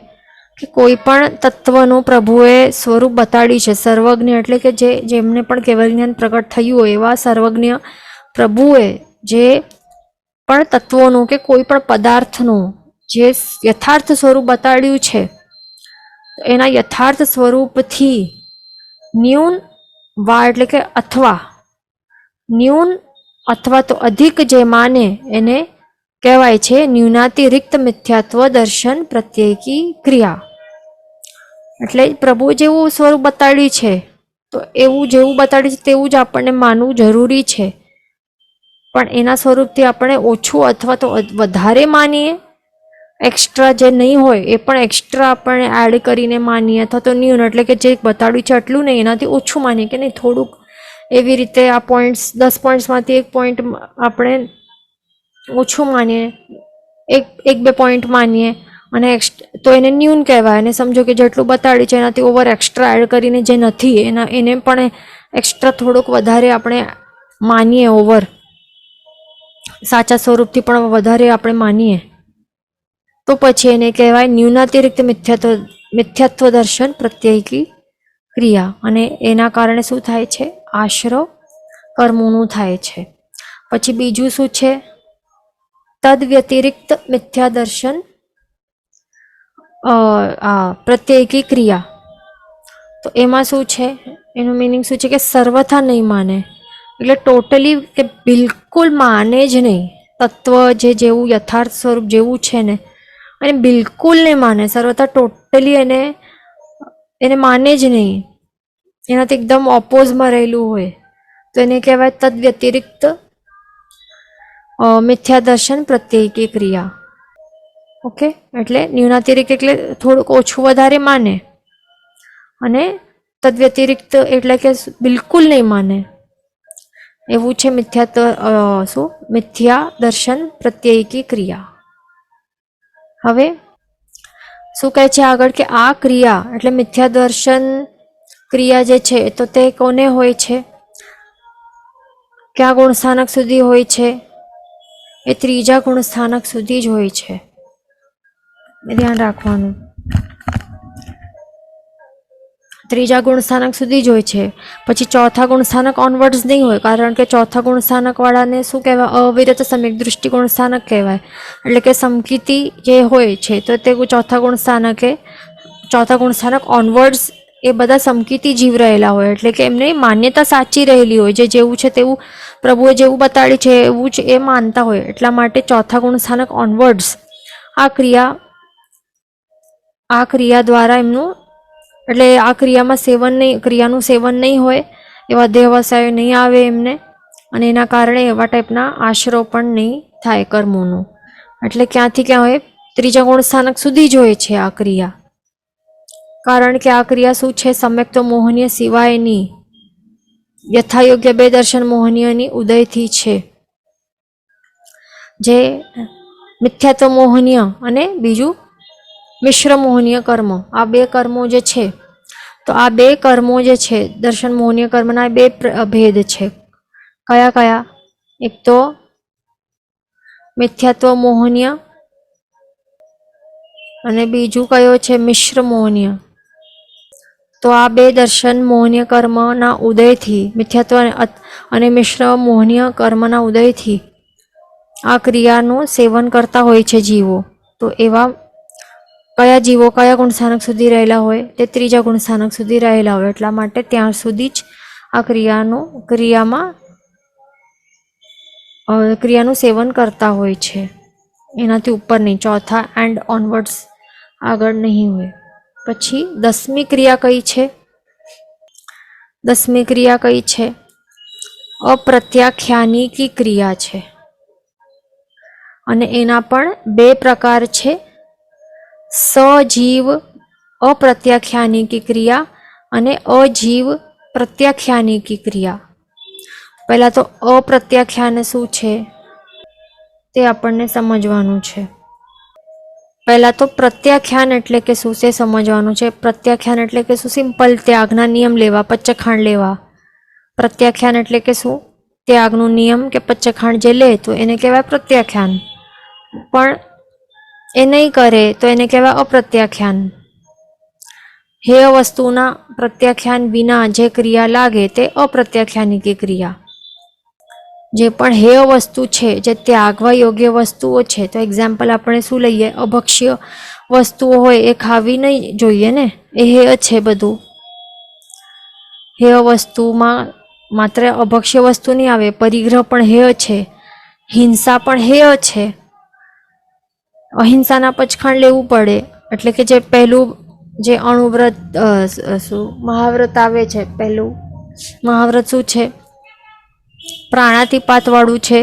કે કોઈ પણ તત્વનું પ્રભુએ સ્વરૂપ બતાડ્યું છે, સર્વજ્ઞ એટલે કે જેમને પણ કેવલ જ્ઞાન પ્રગટ થયું હોય એવા સર્વજ્ઞ પ્રભુએ જે પણ તત્વોનું કે કોઈ પણ પદાર્થનું જે યથાર્થ સ્વરૂપ બતાડ્યું છે, એના યથાર્થ સ્વરૂપથી ન્યૂન વા એટલે કે અથવા, ન્યૂન અથવા તો અધિક જે માને એને કહેવાય છે ન્યૂનાતિરિક્ત મિથ્યાત્વ દર્શન પ્રત્યયિકી ક્રિયા. એટલે પ્રભુ જેવું સ્વરૂપ બતાડ્યું છે તો એવું જેવું બતાડ્યું છે તેવું જ આપણને માનવું જરૂરી છે. પણ એના સ્વરૂપથી આપણે ઓછું અથવા તો વધારે માનીએ, એક્સ્ટ્રા જે નહીં હોય એ પણ એક્સ્ટ્રા આપણે એડ કરીને માનીએ, અથવા તો ન્યૂન એટલે કે જે બતાડ્યું છે એટલું નહીં, એનાથી ઓછું માનીએ કે નહીં થોડુંક, એવી રીતે આ પોઈન્ટ્સ 10 પોઈન્ટ્સમાંથી એક પોઈન્ટ આપણે ઓછું માનીએ, એક બે પોઈન્ટ માનીએ અને તો એને ન્યૂન કહેવાય. અને સમજો કે જેટલું બતાડ્યું છે એનાથી ઓવર એક્સ્ટ્રા એડ કરીને જે નથી એને પણ એક્સ્ટ્રા થોડુંક વધારે આપણે માનીએ, ઓવર સાચા સ્વરૂપથી પણ વધારે આપણે માનીએ, તો પછી એને કહેવાય ન્યૂનાતિરિક્ત મિથ્યાત્વ દર્શન પ્રત્યયિકી ક્રિયા. અને એના કારણે શું થાય છે? આશ્રવ કર્મોનું થાય છે. પછી બીજું શું છે? તદ વ્યતિરિક્ત મિથ્યા દર્શન પ્રત્યયિકી ક્રિયા. તો એમાં શું છે? એનું મિનિંગ શું છે? કે સર્વથા નહીં માને, એટલે ટોટલી કે બિલકુલ માને જ નહીં. તત્વ જે જેવું યથાર્થ સ્વરૂપ જેવું છે ને અને બિલકુલ નહીં માને, સર્વથા ટોટલી એને માને જ નહીં, એનાથી એકદમ ઓપોઝમાં રહેલું હોય, તો એને કહેવાય તદ વ્યતિરિક્ત મિથ્યા દર્શન પ્રત્યયિકી ક્રિયા. ઓકે. એટલે ન્યૂનાતિરિક્ત એટલે થોડુંક ઓછું વધારે માને, અને તદ વ્યતિરિક્ત એટલે કે બિલકુલ નહીં માને. એવું છે મિથ્યા દર્શન પ્રત્યયિકી ક્રિયા. હવે શું કહે છે આગળ કે આ ક્રિયા એટલે મિથ્યા દર્શન ક્રિયા જે છે તો તે કોને હોય છે, ક્યાં ગુણસ્થાનક સુધી હોય છે? એ ત્રીજા ગુણસ્થાનક સુધી જ હોય છે, ધ્યાન રાખવાનું. ત્રીજા ગુણસ્થાનક સુધી જ હોય છે. પછી ચોથા ગુણસ્થાનક ઓનવર્ડ્સ નહીં હોય, કારણ કે ચોથા ગુણસ્થાનક વાળાને શું કહેવાય? અવિરત સમ્યક દૃષ્ટિ ગુણસ્થાનક કહેવાય. એટલે કે સમકીતિ જે હોય છે તો તે ચોથા ગુણસ્થાનક ઓનવર્ડ્સ એ બધા સમકીતિ જીવ રહેલા હોય, એટલે કે એમને માન્યતા સાચી રહેલી હોય, જે જેવું છે તેવું પ્રભુએ જેવું બતાડ્યું છે એવું જ એ માનતા હોય. એટલા માટે ચોથા ગુણસ્થાનક ઓનવર્ડ્સ આ ક્રિયા દ્વારા એમનું એટલે આ ક્રિયાનું સેવન નહીં હોય, એવા દેહવસાયો નહીં આવે એમને, અને એના કારણે એવા ટાઈપના આશરો પણ નહીં થાય કર્મોનું. એટલે ક્યાંથી ક્યાં હોય? ત્રીજા ગુણસ્થાનક સુધી જ હોય છે આ ક્રિયા. કારણ કે આ ક્રિયા શું છે? સમ્યક તો મોહનીય સિવાયની યથાયોગ્ય બે દર્શન મોહનીયની ઉદયથી છે. જે મિથ્યાત્વ મોહનીય અને બીજું મિશ્ર મોહનીય કર્મ, આ બે કર્મો જે છે, તો આ બે કર્મો જે છે દર્શન મોહનીય કર્મના બે ભેદ છે. કયા કયા? એક તો મિથ્યાત્વ મોહનીય અને બીજું કયો છે? મિશ્ર મોહનીય. તો આ બે દર્શન મોહનીય કર્મના ઉદયથી, મિથ્યાત્વ અને મિશ્ર મોહનીય કર્મના ઉદયથી આ ક્રિયાનું સેવન કરતા હોય છે જીવો. તો એવા કયા જીવો કયા ગુણસ્થાનક સુધી રહેલા હોય? તે ત્રીજા ગુણસ્થાનક સુધી રહેલા હોય. એટલા માટે ત્યાં સુધી જ આ ક્રિયાનું સેવન કરતા હોય છે, એનાથી ઉપર નહીં. ચોથા એન્ડ ઓનવર્ડ્સ આગળ નહીં હોય. પછી 10મી ક્રિયા કઈ છે? 10મી ક્રિયા કઈ છે? અપ્રત્યાખ્યાનીકી ક્રિયા છે. અને એના પણ બે પ્રકાર છે, સજીવ અપ્રત્યાખ્યાનીકી ક્રિયા અને અજીવ પ્રત્યાખ્યાનીકી ક્રિયા. પહેલા તો અપ્રત્યાખ્યાન શું છે તે આપણને સમજવાનું છે. પહેલા તો પ્રત્યાખ્યાન એટલે કે શું છે સમજવાનું છે. પ્રત્યાખ્યાન એટલે કે શું? સિમ્પલ ત્યાગના નિયમ લેવા, પચ્ચખાંડ લેવા. પ્રત્યાખ્યાન એટલે કે શું? ત્યાગનો નિયમ કે પચ્ચખાંડ જે લે તો એને કહેવાય પ્રત્યાખ્યાન, પણ એ નહીં કરે તો એને કહેવાય અપ્રત્યાખ્યાન. હેય વસ્તુના પ્રત્યાખ્યાન વિના જે ક્રિયા લાગે તે અપ્રત્યાખ્યાનીકી ક્રિયા. જે પણ હેય વસ્તુ છે, જે ત્યાગવા યોગ્ય વસ્તુઓ છે, તો એક્ઝામ્પલ આપણે શું લઈએ? અભક્ષ્ય વસ્તુઓ હોય એ ખાવી નહીં જોઈએ ને, એ હેય છે બધું. હેય વસ્તુમાં માત્ર અભક્ષ્ય વસ્તુ નહીં આવે, પરિગ્રહ પણ હેય છે, હિંસા પણ હેય છે. અહિંસાના પચખાંડ લેવું પડે. એટલે કે જે પહેલું જે અણુવ્રત મહાવ્રત આવે છે, પહેલું મહાવ્રત શું છે? પ્રાણાતિપાત વાળું છે,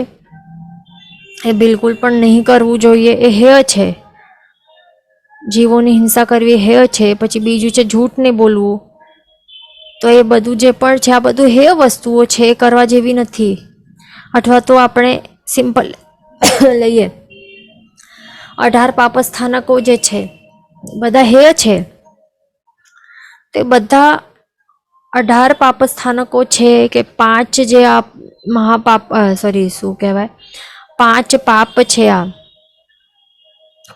એ બિલકુલ પણ નહીં કરવું જોઈએ, એ હેય છે. જીવોની હિંસા કરવી હેય છે. પછી બીજું છે જૂઠ નહીં બોલવું. તો એ બધું જે પણ છે આ બધું હેય વસ્તુઓ છે, એ કરવા જેવી નથી. અથવા તો આપણે સિમ્પલ લઈએ 18 પાપસ્થાનકો જે છે બધા હેય છે. તે બધા 18 પાપસ્થાનકો છે કે 5 જે આ મહાપાપ શું કહેવાય 5 પાપ છે, આ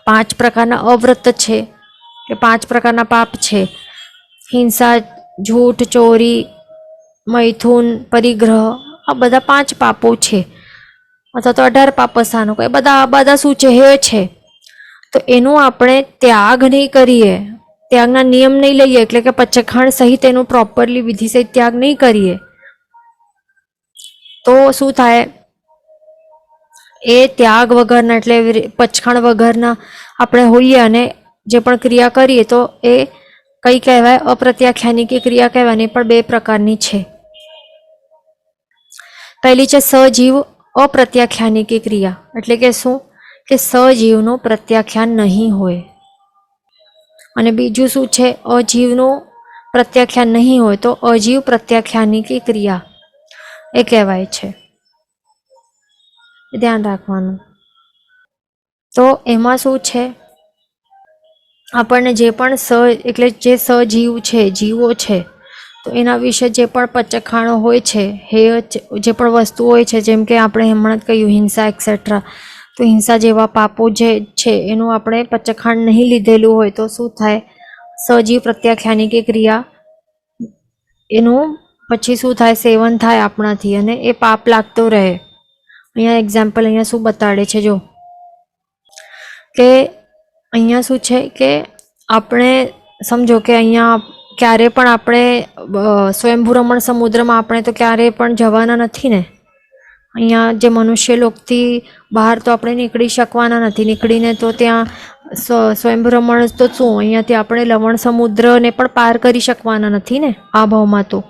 5 પ્રકારના અવ્રત છે કે 5 પ્રકારના પાપ છે. હિંસા, झूठ, ચોરી, મૈથુન, પરિગ્રહ, આ બધા 5 પાપો છે. અથવા તો 18 પાપસ્થાનકો, એ બધા શું છે? હેય છે. તો એનું આપણે ત્યાગ નહીં કરીએ, ત્યાગના નિયમ નહીં લઈએ, એટલે કે પચ્ચખાંડ સહિત એનું પ્રોપરલી વિધિ સહિત ત્યાગ નહીં કરીએ, તો શું થાય? એ ત્યાગ વગરના એટલે પચ્ચખાંડ વગરના આપણે હોઈએ અને જે પણ ક્રિયા કરીએ તો એ કઈ કહેવાય? અપ્રત્યાખ્યાનીકી ક્રિયા કહેવાય. ને પણ બે પ્રકારની છે. પહેલી છે સજીવ અપ્રત્યાખ્યાનીકી ક્રિયા. એટલે કે શું? કે સજીવનું પ્રત્યાખ્યાન નહીં હોય. અને બીજું શું છે? અજીવનું પ્રત્યાખ્યાન નહીં હોય તો અજીવ પ્રત્યાખ્યાનીકી ક્રિયા. એ કહેવાય છે, ધ્યાન રાખવાનું. તો એમાં શું છે, આપણને જે પણ એટલે જે સજીવ છે, જીવો છે, તો એના વિશે જે પણ પચખાણો હોય છે, જે પણ વસ્તુ હોય છે, જેમ કે આપણે હમણાં જ કહ્યું હિંસા એક્સેટ્રા, તો હિંસા જેવા પાપો જે છે એનું આપણે પચખાણ નહીં લીધેલું હોય તો શું થાય, સજીવ પ્રત્યાખ્યાની કે ક્રિયા એનું પછી શું થાય, સેવન થાય આપણાથી અને એ પાપ લાગતો રહે. અહીંયા એક્ઝામ્પલ અહીંયા શું બતાડે છે, જો કે અહીંયા શું છે કે આપણે સમજો કે અહીંયા ક્યારે પણ આપણે સ્વયંભૂ રમણ સમુદ્રમાં આપણે તો ક્યારેય પણ જવાના નથી ને. અહીંયા જે મનુષ્ય લોકથી બહાર તો આપણે નીકળી શકવાના નથી, નીકળીને તો ત્યાં સ્વયંભૂ રમણ તો શું, અહીંયાથી આપણે લવણ સમુદ્રને પણ પાર કરી શકવાના નથી ને આ ભાવમાં. તો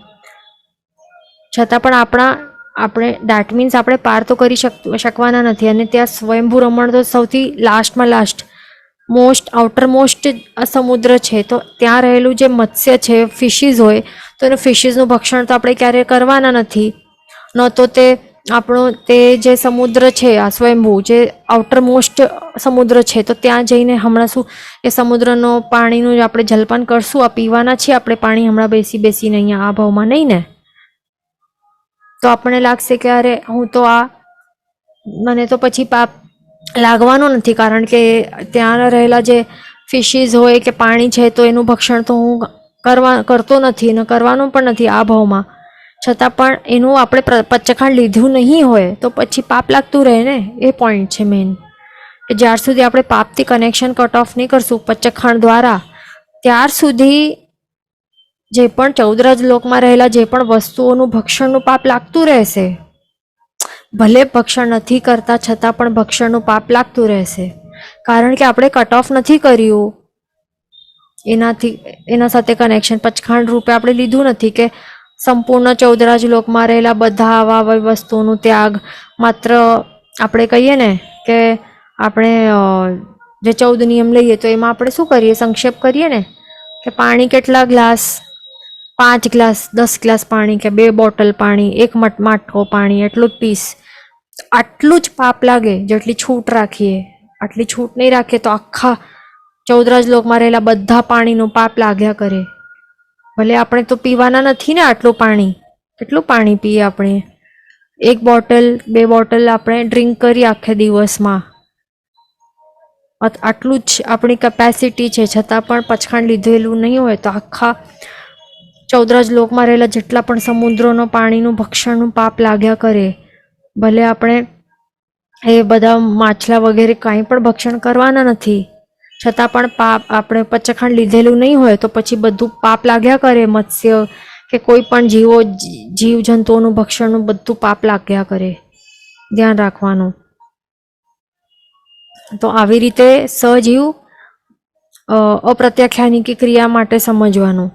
છતાં પણ આપણે દેટ મીન્સ આપણે પાર તો કરી શકવાના નથી, અને ત્યાં સ્વયંભૂ રમણ તો સૌથી લાસ્ટમાં લાસ્ટ આઉટર મોસ્ટ સમુદ્ર છે, તો ત્યાં રહેલું જે મત્સ્ય છે, ફિશીસ હોય, તો એનું ફિશીસનું ભક્ષણ તો આપણે ક્યારેય કરવાના નથી. ન તો તે આપણો તે જે સમુદ્ર છે, આ સ્વયંભૂ જે આઉટર મોસ્ટ સમુદ્ર છે, તો ત્યાં જઈને હમણાં શું એ સમુદ્રનો પાણીનું આપણે જલપાન કરશું, આ પીવાના છીએ આપણે પાણી હમણાં બેસીને અહીંયા આ ભાવમાં નહીં ને. તો આપણને લાગશે કે અરે હું તો મને તો પછી પાપ લાગવાનો નથી, કારણ કે ત્યાં રહેલા જે ફિશીસ હોય કે પાણી છે, તો એનું ભક્ષણ તો હું કરતો નથી ને કરવાનું પણ નથી આ ભાવમાં. છતાં પણ એનું આપણે પચખાણ લીધું નહીં હોય તો પછી પાપ લાગતું રહે ને. એ પોઈન્ટ છે મેઇન, કે જ્યાર સુધી આપણે પાપથી કનેક્શન કટ ઓફ નહીં કરશું પચખાણ દ્વારા, ત્યાર સુધી જે પણ 14 લોકમાં રહેલા જે પણ વસ્તુઓનું ભક્ષણનું પાપ લાગતું રહેશે. ભલે ભક્ષણ નથી કરતા છતાં પણ ભક્ષણનું પાપ લાગતું રહેશે, કારણ કે આપણે કટ ઓફ નથી કર્યું એના સાથે કનેક્શન પચખાણ રૂપે આપણે લીધું નથી કે સંપૂર્ણ 14 લોકમાં રહેલા બધા આવા વસ્તુઓનું ત્યાગ. માત્ર આપણે કહીએ ને કે આપણે જે 14 નિયમ લઈએ તો એમાં આપણે શું કરીએ, સંક્ષેપ કરીએ ને કે પાણી કેટલા ગ્લાસ, 5 ગ્લાસ, 10 ગ્લાસ પાણી કે 2 બોટલ પાણી, 1 માટકો પાણી, એટલું જ પીસ. આટલું જ પાપ લાગે જેટલી છૂટ રાખીએ. આટલી છૂટ નહીં રાખીએ તો આખા 14 લોકમાં રહેલા બધા પાણીનું પાપ લાગ્યા કરે. ભલે આપણે તો પીવાના નથી ને આટલું પાણી, કેટલું પાણી પીએ આપણે, 1 બોટલ 2 બોટલ આપણે ડ્રિંક કરીએ આખા દિવસમાં, આટલું જ આપણી કેપેસિટી છે, છતાં પણ પચખાણ લીધેલું નહીં હોય તો આખા 14 લોકમાં રહેલા જેટલા પણ સમુદ્રોનો પાણીનું ભક્ષણનું પાપ લાગ્યા કરે. ભલે આપણે એ બધા માછલા વગેરે કાંઈ પણ ભક્ષણ કરવાના નથી, છતાં પણ પાપ આપણે પચખાણ લીધેલું નહીં હોય તો પછી બધું પાપ લાગ્યા કરે. મત્સ્ય કે કોઈ પણ જીવ જંતુઓનું ભક્ષણનું બધું પાપ લાગ્યા કરે. ધ્યાન રાખવાનું. તો આવી રીતે સજીવ અપ્રત્યાખ્યાની ક્રિયા માટે સમજવાનું.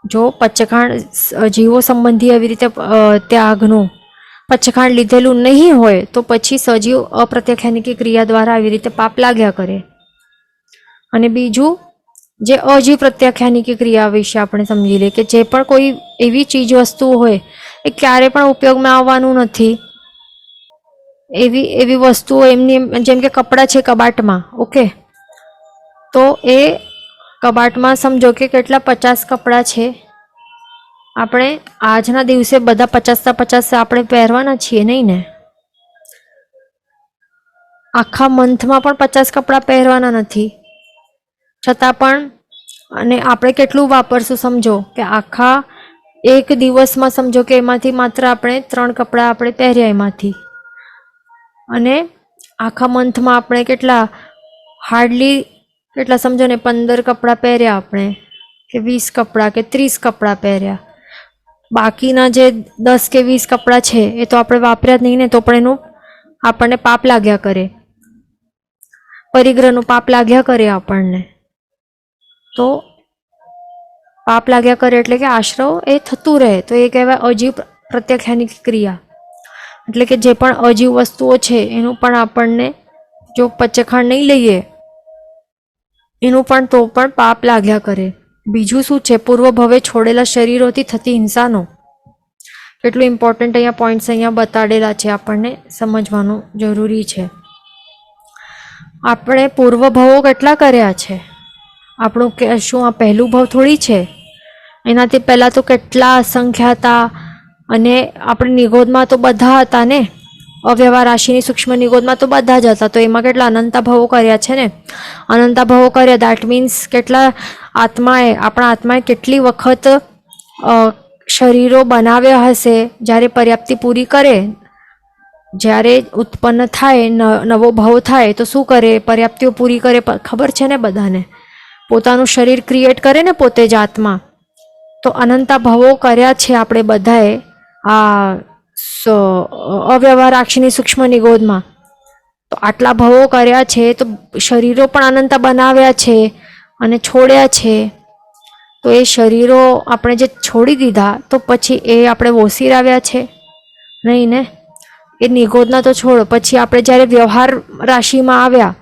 જો પચખાણ જીવો સંબંધી આવી રીતે ત્યાગનું પચખાણ લીધેલું નહીં હોય તો પછી સજીવ અપ્રત્યાખ્યાની ક્રિયા દ્વારા આવી રીતે પાપ લાગ્યા કરે. અને બીજું જે અજીવ પ્રત્યાખ્યાની ક્રિયા વિશે આપણે સમજી લઈએ કે જે પણ કોઈ એવી ચીજ વસ્તુ હોય એ ક્યારે પણ ઉપયોગમાં આવવાનું નથી. એવી વસ્તુઓ એમની જેમ કે કપડાં છે કબાટમાં, ઓકે, તો એ કબાટમાં સમજો કે કેટલા 50 કપડાં છે, આપણે આજના દિવસે બધા 50 આપણે પહેરવાના છીએ નહીં ને. આખા મંથમાં પણ 50 કપડાં પહેરવાના નથી, છતાં પણ અને આપણે કેટલું વાપરશું સમજો કે આખા એક દિવસમાં સમજો કે એમાંથી માત્ર આપણે 3 કપડાં આપણે પહેર્યા એમાંથી, અને આખા મંથમાં આપણે કેટલા હાર્ડલી કેટલા સમજો ને 15 કપડાં પહેર્યા આપણે, કે 20 કપડાં કે 30 કપડાં પહેર્યા. બાકીના જે 10 કે 20 કપડાં છે એ તો આપણે વાપર્યા જ નહીં ને, તો પણ એનું આપણને પાપ લાગ્યા કરે, પરિગ્રહનું પાપ લાગ્યા કરે આપણને. તો પાપ લાગ્યા કરે એટલે કે આશ્રવ એ થતું રહે, તો એ કહેવાય અજીવ પ્રત્યાખ્યાની ક્રિયા. એટલે કે જે પણ અજીવ વસ્તુઓ છે એનું પણ આપણને જો પચખાણ નહીં લઈએ એનું પણ તો પણ પાપ લાગ્યા કરે. બીજું શું છે, પૂર્વ ભવે છોડેલા શરીરોથી થતી હિંસાનો, કેટલું ઇમ્પોર્ટન્ટ અહીંયા પોઈન્ટ્સ અહીંયા બતાડેલા છે, આપણને સમજવાનું જરૂરી છે. આપણે પૂર્વ ભવો કેટલા કર્યા છે, આપણું કે શું આ પહેલું ભવ થોડી છે. એનાથી પહેલાં તો કેટલા અસંખ્ય હતા, અને આપણે નિગોદમાં તો બધા હતા ને, અવ્યવહાર રાશિની સૂક્ષ્મ નિગોદમાં તો બધા જ હતા. તો એમાં કેટલા અનંતા ભવો કર્યા છે ને, અનંતા ભવો કર્યા. દેટ મીન્સ કેટલા આપણા આત્માએ કેટલી વખત શરીરો બનાવ્યા હશે. જ્યારે પર્યાપ્તિ પૂરી કરે, જ્યારે ઉત્પન્ન થાય, નવો ભાવ થાય તો શું કરે, પર્યાપ્તિઓ પૂરી કરે. ખબર છે ને બધાને, પોતાનું શરીર ક્રિએટ કરે ને પોતે જ આત્મા. તો અનંતા ભવો કર્યા છે આપણે બધાએ આ અવ્યવહાર રાશિની સૂક્ષ્મ નિગોદમાં. તો આટલા ભવો કર્યા છે, તો શરીરો પણ અનંતા બનાવ્યા છે અને છોડ્યા છે. તો એ શરીરો આપણે જે છોડી દીધા, તો પછી એ આપણે ઓસીરાવ્યા છે નહીં ને. એ નિગોદના તો છોડ. પછી આપણે જ્યારે વ્યવહાર રાશિમાં આવ્યા,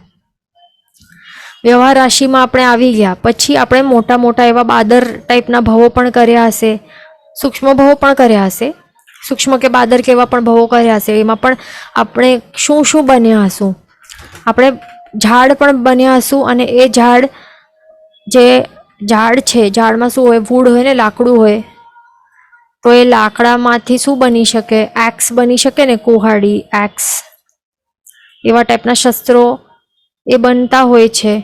વ્યવહાર રાશિમાં આપણે આવી ગયા, પછી આપણે મોટા મોટા એવા બાદર ટાઈપના ભવો પણ કર્યા હશે, સૂક્ષ્મ ભવો પણ કર્યા હશે, સૂક્ષ્મ કે બાદર કેવા પણ ભવો કર્યા હશે. એમાં પણ આપણે શું શું બન્યા હશું, આપણે ઝાડ પણ બન્યા હશું. અને એ ઝાડ છે, ઝાડમાં શું હોય, વુડ હોય ને, લાકડું હોય. તો એ લાકડામાંથી શું બની શકે, એક્સ બની શકે ને, કુહાડી, એક્સ, એવા ટાઈપના શસ્ત્રો એ બનતા હોય છે.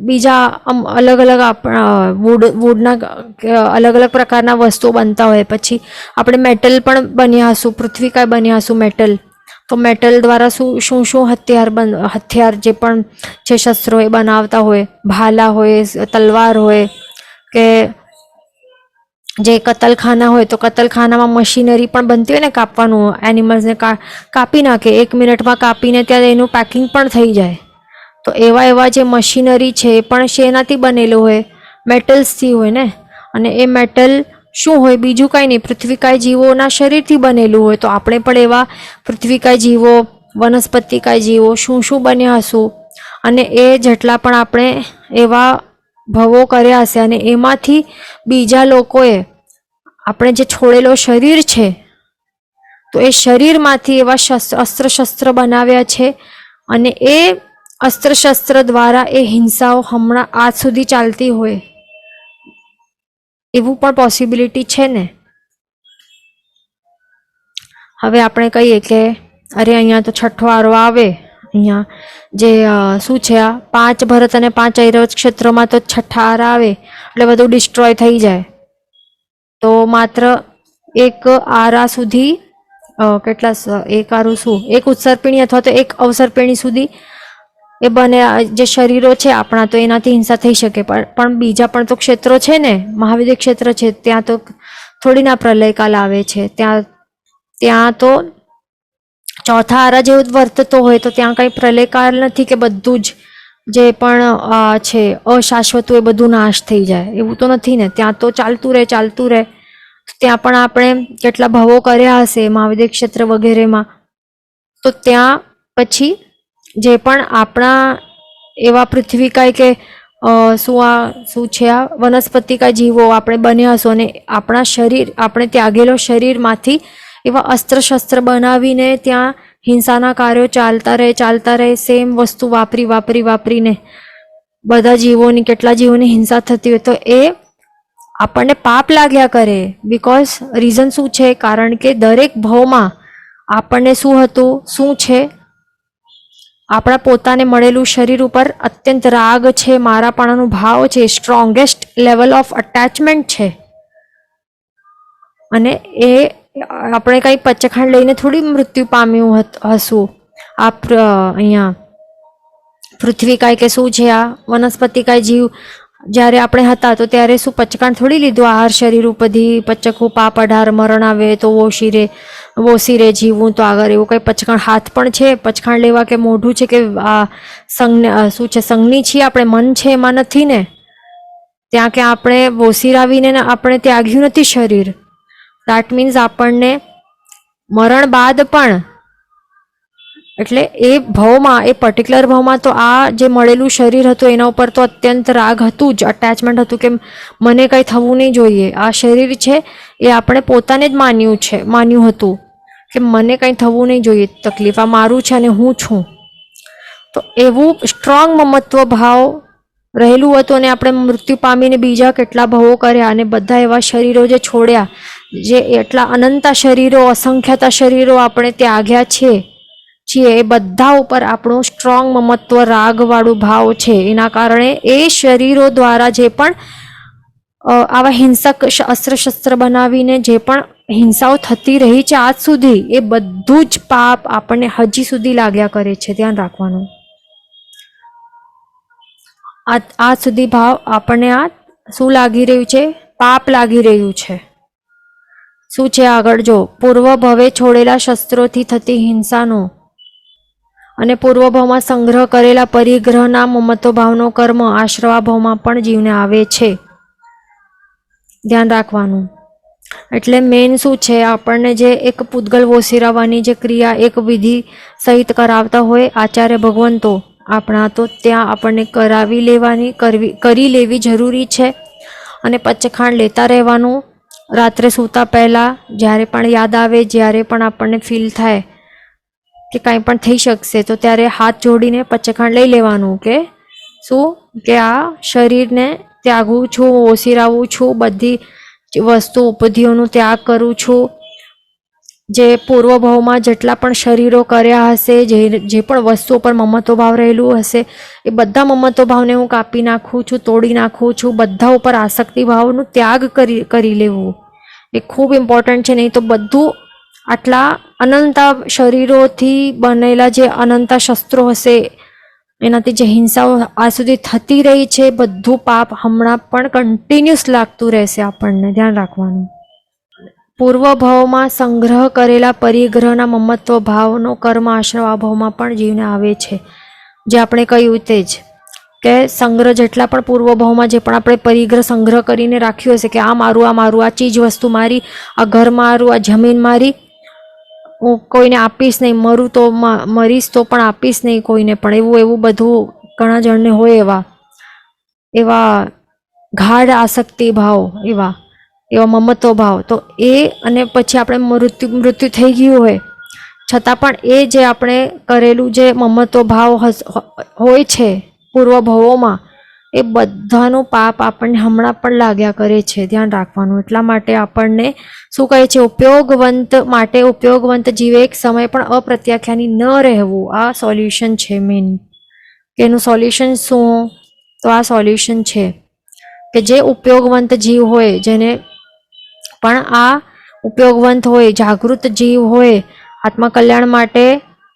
બીજા અલગ અલગ વુડના અલગ અલગ પ્રકારના વસ્તુઓ બનતા હોય. પછી આપણે મેટલ પણ બન્યા હશું, પૃથ્વીકાય બન્યા હશું મેટલ. તો મેટલ દ્વારા શું શું હથિયાર જે પણ છે, શસ્ત્રો એ બનાવતા હોય. ભાલા હોય, તલવાર હોય, કે જે કતલખાના હોય, તો કતલખાનામાં મશીનરી પણ બનતી હોય ને, કાપવાનું, એનિમલ્સને કાપી નાખે, 1 મિનિટમાં કાપીને ત્યાં એનું પેકિંગ પણ થઈ જાય. તો એવા જે મશીનરી છે એ પણ શેનાથી બનેલું હોય, મેટલ્સથી હોય ને. અને એ મેટલ શું હોય, બીજું કાંઈ નહીં, પૃથ્વીકાય જીવોના શરીરથી બનેલું હોય. તો આપણે પણ એવા પૃથ્વીકાય જીવો, વનસ્પતિકાય જીવો શું શું બન્યા હશું. અને એ જેટલા પણ આપણે એવા ભવો કર્યા હશે, અને એમાંથી બીજા લોકોએ આપણે જે છોડેલો શરીર છે, તો એ શરીરમાંથી એવા અસ્ત્ર શસ્ત્ર બનાવ્યા છે. અને એ અસ્ત્ર શસ્ત્ર દ્વારા એ હિંસાઓ હમણાં આજ સુધી ચાલતી હોય, એવું પણ પોસિબિલિટી છે ને. હવે આપણે કહીએ કે અરે અહીંયા તો છઠ્ઠો આરો આવે, અહીંયા જે શું છે, આ 5 ભરત અને 5 ઐરવત ક્ષેત્રોમાં તો છઠ્ઠા આરા આવે એટલે બધું ડિસ્ટ્રોય થઈ જાય. તો માત્ર એક આરા સુધી કેટલા, એક આરું શું, એક ઉત્સર્પિણી અથવા તો એક અવસર્પિણી સુધી એ બને જે શરીરો છે આપણા, તો એનાથી હિંસા થઈ શકે. પણ બીજા પણ તો ક્ષેત્રો છે ને, મહાવિદ્ય ક્ષેત્ર છે, ત્યાં તો થોડી ના પ્રલયકાલ આવે છે. ત્યાં તો ચોથા આરા જેવું વર્તતો હોય, તો ત્યાં કંઈ પ્રલયકાલ નથી કે બધું જ જે પણ છે અશાશ્વત એ બધું નાશ થઈ જાય, એવું તો નથી ને. ત્યાં તો ચાલતું રહે. ત્યાં પણ આપણે કેટલા ભવો કર્યા હશે મહાવિદ્ય ક્ષેત્ર વગેરેમાં. તો ત્યાં પછી જે પણ આપણા એવા પૃથ્વીકાય કે શું છે, આ વનસ્પતિકાય જીવો આપણે બન્યા હશો, અને આપણા શરીર, આપણે ત્યાગેલો શરીરમાંથી એવા અસ્ત્ર શસ્ત્ર બનાવીને ત્યાં હિંસાના કાર્યો ચાલતા રહે. સેમ વસ્તુ વાપરીને બધા જીવોની, કેટલા જીવોની હિંસા થતી હોય, તો એ આપણને પાપ લાગ્યા કરે. બિકોઝ રીઝન શું છે, કારણ કે દરેક ભાવમાં આપણને શું હતું, શું છે, આપણા પોતાને મળેલું શરીર ઉપર અત્યંત રાગ છે, મારાપણાનો ભાવ છે, સ્ટ્રોંગેસ્ટ લેવલ ઓફ અટેચમેન્ટ છે. અને એ આપણે કંઈ પચખાંડ લઈને થોડી મૃત્યુ પામ્યું હશું. અહીંયા પૃથ્વીકાય કે શું છે, આ વનસ્પતિકાય જીવ જ્યારે આપણે હતા, તો ત્યારે શું પચખાંડ થોડી લીધું, આહાર શરીર ઉપરથી પચકું, પાપ 18 મરણ આવે તો વોસી રે જીવવું તો આગળ, એવું કંઈ પચખાંડ હાથ પણ છે પચખાંડ લેવા, કે મોઢું છે, કે શું છે, સંજ્ઞી છીએ આપણે, મન છે, એમાં નથી ને. ત્યાં કે આપણે વોસીરાવીને આપણે ત્યાગ્યું નથી શરીર. દેટ મીન્સ આપણને મરણ બાદ પણ એટલે એ ભાવમાં, એ પર્ટિક્યુલર ભાવમાં તો આ જે મળેલું શરીર હતું એના ઉપર તો અત્યંત રાગ હતું જ, અટેચમેન્ટ હતું કે મને કંઈ થવું નહીં જોઈએ. આ શરીર છે એ આપણે પોતાને જ માન્યું હતું કે મને કંઈ થવું નહીં જોઈએ, તકલીફ આ મારું છે અને હું છું. તો એવું સ્ટ્રોંગ મમત્વ ભાવ રહેલું હતું અને આપણે મૃત્યુ પામીને બીજા કેટલા ભાવો કર્યા અને બધા એવા શરીરો જે છોડ્યા, જે એટલા અનંતા શરીરો, અસંખ્યતા શરીરો આપણે ત્યાગ્યા છીએ એ બધા ઉપર આપણું સ્ટ્રોંગ મમત્વ રાગવાળું ભાવ છે. એના કારણે એ શરીરો દ્વારા જે પણ આવા હિંસક અસ્ત્ર શસ્ત્ર બનાવીને જે પણ હિંસાઓ થતી રહી છે આજ સુધી, એ બધું જ પાપ આપણને હજી સુધી લાગ્યા કરે છે. ધ્યાન રાખવાનું. આજ સુધી ભાવ આપણને આ શું લાગી રહ્યું છે? પાપ લાગી રહ્યું છે. શું છે આગળ જો? પૂર્વ ભવે છોડેલા શસ્ત્રોથી થતી હિંસાનો અને પૂર્વભાવમાં સંગ્રહ કરેલા પરિગ્રહના મમત્વ ભાવનો કર્મ આશ્રવા ભાવમાં પણ જીવને આવે છે. ધ્યાન રાખવાનું. એટલે મેન શું છે, આપણને જે એક પૂતગલ વોસીરાવાની જે ક્રિયા એક વિધિ સહિત કરાવતા હોય આચાર્ય ભગવંતો આપણા, તો ત્યાં આપણને કરી લેવી જરૂરી છે. અને પચખાંડ લેતા રહેવાનું. રાત્રે સૂતા પહેલાં જ્યારે પણ યાદ આવે, જ્યારે પણ આપણને ફીલ થાય કે કાંઈ પણ થઈ શકશે, તો ત્યારે હાથ જોડીને પચખાંડ લઈ લેવાનું કે શું, કે આ શરીરને ત્યાગું છું, ઓસીરાવું છું, બધી વસ્તુ ઉપધિઓનો ત્યાગ કરું છું. જે પૂર્વભાવમાં જેટલા પણ શરીરો કર્યા હશે, જે પણ વસ્તુઓ પર મમત્વ ભાવ રહેલું હશે, એ બધા મમત્વ ભાવને હું કાપી નાખું છું, તોડી નાખું છું. બધા ઉપર આસક્તિ ભાવનું ત્યાગ કરી લેવું એ ખૂબ ઇમ્પોર્ટન્ટ છે. નહીં તો બધું આટલા અનંતા શરીરોથી બનેલા જે અનંતા શસ્ત્રો હશે, એનાથી જે હિંસાઓ આ સુધી થતી રહી છે, બધું પાપ હમણાં પણ કન્ટિન્યુઅસ લાગતું રહેશે આપણને. ધ્યાન રાખવાનું. પૂર્વ ભાવમાં સંગ્રહ કરેલા પરિગ્રહના મમત્વ ભાવનો કર્મ આશ્રવા ભાવમાં પણ જીવને આવે છે. જે આપણે કહ્યું તે જ કે સંગ્રહ જેટલા પણ પૂર્વ ભાવમાં જે પણ આપણે પરિગ્રહ સંગ્રહ કરીને રાખ્યું હશે કે આ મારું, આ ચીજ વસ્તુ મારી, આ ઘર મારું, આ જમીન મારી, હું કોઈને આપીશ નહીં, મરું તો મરીશ તો પણ આપીશ નહીં કોઈને પણ, એવું બધું ઘણા જણને હોય એવા ગાઢ આસક્તિ ભાવ, એવા મમત્વ ભાવ. તો એ અને પછી આપણે મૃત્યુ થઈ ગયું હોય છતાં પણ એ જે આપણે કરેલું જે મમત્વ ભાવ હોય છે પૂર્વ ભાવોમાં, એ બધાનું પાપ આપણને હમણાં પણ લાગ્યા કરે છે. ધ્યાન રાખવાનું. એટલા માટે આપણને શું કહે છે, ઉપયોગવંત જીવે એક સમય પણ અપ્રત્યાખ્યાની ન રહેવું. આ સોલ્યુશન છે મેન. કે એનું સોલ્યુશન શું? તો આ સોલ્યુશન છે કે જે ઉપયોગવંત જીવ હોય, જેને પણ આ ઉપયોગવંત હોય, જાગૃત જીવ હોય, આત્મકલ્યાણ માટે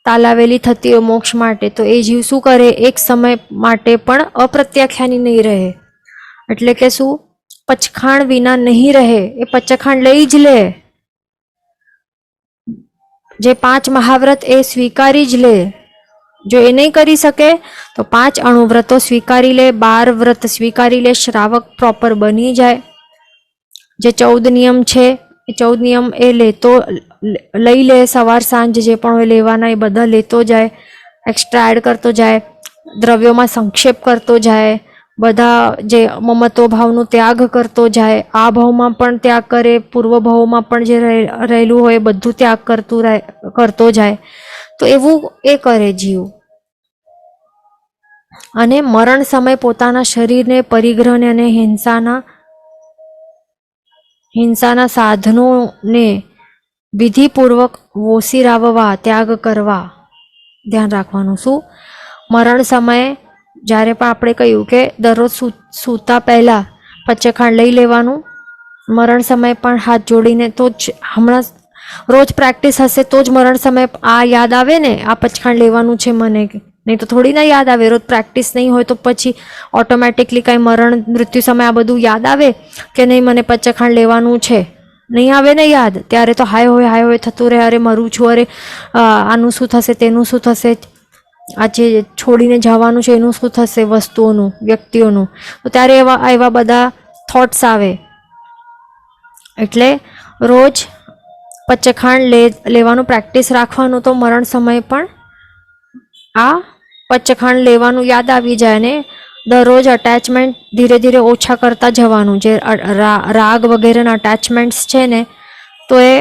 તાલાવેલી થતી હોય, મોક્ષ માટે, તો એ જીવ શું કરે, એક સમય માટે પણ અપ્રત્યાખ્યાની નહીં રહે. એટલે કે શું, પચખાણ વિના નહીં રહે, એ પચખાણ લઈ જ લે. જે 5 મહાવ્રત એ સ્વીકારી જ લે. જો એ નહીં કરી શકે તો 5 અણુવ્રતો સ્વીકારી લે, 12 વ્રત સ્વીકારી લે, શ્રાવક પ્રોપર બની જાય. જે 14 નિયમ છે એ 14 નિયમ એ લઈ લે, સવાર સાંજ જે પણ હોય લેવાના એ બધા લેતો જાય, એક્સ્ટ્રા એડ કરતો જાય, દ્રવ્યોમાં સંક્ષેપ કરતો જાય, બધા જે મમત્વ ભાવનો ત્યાગ કરતો જાય, આ ભાવમાં પણ ત્યાગ કરે, પૂર્વ ભાવમાં પણ જે રહેલું હોય બધું ત્યાગ કરતો જાય. તો એવું એ કરે જીવ. અને મરણ સમય પોતાના શરીરને, પરિગ્રહને અને હિંસાના સાધનોને વિધિપૂર્વક વોસીરાવવા, ત્યાગ કરવા. ધ્યાન રાખવાનું. શું? મરણ સમયે જ્યારે પણ આપણે કહ્યું કે દરરોજ સૂતા પહેલાં પચખાંડ લઈ લેવાનું. મરણ સમયે પણ હાથ જોડીને, તો જ હમણાં રોજ પ્રેક્ટિસ હશે તો જ મરણ સમયે આ યાદ આવે ને, આ પચખાંડ લેવાનું છે મને, નહીં તો થોડી ના યાદ આવે. રોજ પ્રેક્ટિસ નહીં હોય તો પછી ઓટોમેટિકલી કાંઈ મૃત્યુ સમયે આ બધું યાદ આવે કે નહીં, મને પચખાંડ લેવાનું છે? નહીં આવે ને યાદ. ત્યારે તો હાય હોય થતું રહે, અરે મરું છું, અરે આનું શું થશે, તેનું શું થશે, આજે છોડીને જવાનું છે એનું શું થશે, વસ્તુઓનું, વ્યક્તિઓનું. તો ત્યારે એવા બધા થોટ્સ આવે. એટલે રોજ પચખાંડ લેવાનું પ્રેક્ટિસ રાખવાનું, તો મરણ સમયે પણ આ પચખંડ લેવાનું યાદ આવી જાય ને દરરોજ અટેચમેન્ટ ધીરે ધીરે ઓછા કરતા જવાનું. જે રાગ વગેરેના અટેચમેન્ટ્સ છે ને, તો એ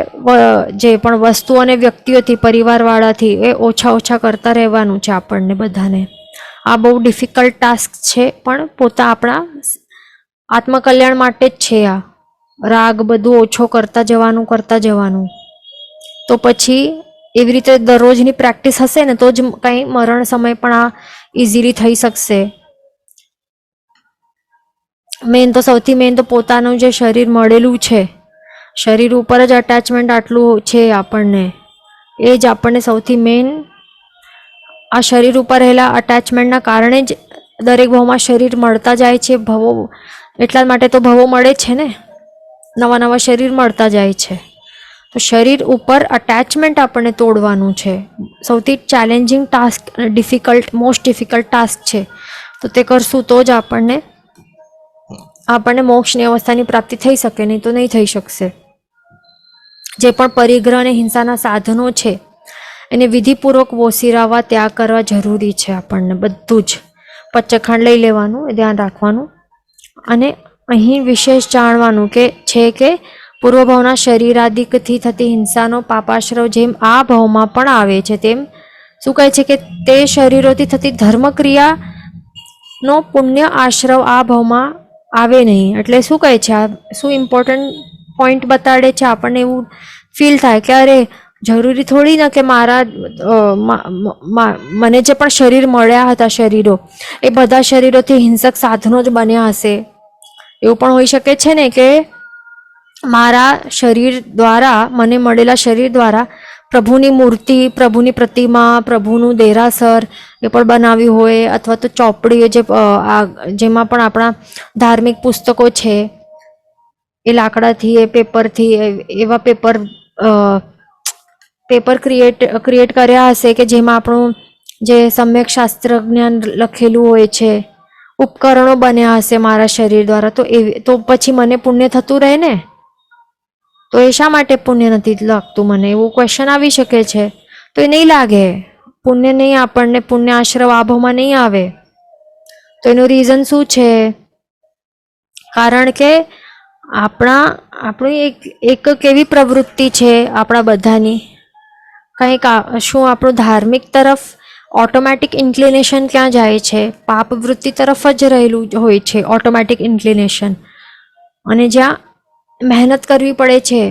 જે પણ વસ્તુ અને વ્યક્તિઓથી, પરિવારવાળાથી, એ ઓછા ઓછા કરતા રહેવાનું છે આપણને બધાને. આ બહુ ડિફિકલ્ટ ટાસ્ક છે, પણ આપણા આત્મકલ્યાણ માટે જ છે. આ રાગ બધું ઓછો કરતા જવાનું. તો પછી એવી રીતે દરરોજની પ્રેક્ટિસ હશે ને, તો જ કંઈ મરણ સમય પણ આ ઇઝીલી થઈ શકશે. સૌથી મેન તો પોતાનું જે શરીર મળેલું છે, શરીર ઉપર જ અટેચમેન્ટ આટલું છે આપણને, એ જ આપણને સૌથી મેન. આ શરીર ઉપર રહેલા અટેચમેન્ટના કારણે જ દરેક ભાવમાં શરીર મળતા જાય છે. ભવો એટલા માટે તો ભવો મળે છે ને, નવા નવા શરીર મળતા જાય છે. તો શરીર ઉપર અટેચમેન્ટ આપણને તોડવાનું છે. સૌથી challenging task, most difficult task છે. તો તે કરશું તો જ આપણને મોક્ષની અવસ્થાની પ્રાપ્તિ થઈ શકે, નહીં તો નહીં થઈ શકશે. જે પણ પરિગ્રહ અને હિંસાના સાધનો છે એને વિધિપૂર્વક વોસીરાવા, ત્યાગ કરવા જરૂરી છે આપણને. બધું જ પચખંડ લઈ લેવાનું, ધ્યાન રાખવાનું. અને અહીં વિશેષ જાણવાનું કે પૂર્વભાવના શરીરાદિકથી થતી હિંસાનો પાપાશ્રવ જેમ આ ભાવમાં પણ આવે છે, તેમ શું કહે છે કે તે શરીરોથી થતી ધર્મક્રિયાનો પુણ્ય આશ્રવ આ ભાવમાં આવે નહીં. એટલે શું કહે છે, આ શું ઇમ્પોર્ટન્ટ પોઈન્ટ બતાડે છે આપણને. એવું ફીલ થાય કે અરે જરૂરી થોડી ના કે મને જે પણ શરીર મળ્યા હતા, શરીરો, એ બધા શરીરોથી હિંસક સાધનો જ બન્યા હશે. એવું પણ હોઈ શકે છે ને કે મારા શરીર દ્વારા, મને મળેલા શરીર દ્વારા પ્રભુની મૂર્તિ, પ્રભુની પ્રતિમા, પ્રભુનું દેરાસર એ પણ બનાવ્યું હોય, અથવા તો ચોપડીઓ જેમાં પણ આપણા ધાર્મિક પુસ્તકો છે, એ લાકડાથી, એ પેપરથી, એવા પેપર ક્રિએટ કર્યા હશે કે જેમાં આપણું જે સમ્યક શાસ્ત્ર જ્ઞાન લખેલું હોય છે. ઉપકરણો બન્યા હશે મારા શરીર દ્વારા. તો પછી મને પુણ્ય થતું રહે ને? તો એ શા માટે પુણ્ય નથી લાગતું મને? એવું ક્વેશ્ચન આવી શકે છે. તો એ નહીં લાગે, પુણ્ય નહીં, આપણને પુણ્ય આશ્રવ આભામાં નહીં આવે. તો એનું રીઝન શું છે? કારણ કે આપણી એક કેવી પ્રવૃત્તિ છે આપણા બધાની, કંઈક શું આપણું ધાર્મિક તરફ ઓટોમેટિક ઇન્ક્લિનેશન ક્યાં જાય છે? પાપ વૃત્તિ તરફ જ રહેલું હોય છે ઓટોમેટિક ઇન્ક્લિનેશન. અને જ્યાં મહેનત કરવી પડે છે,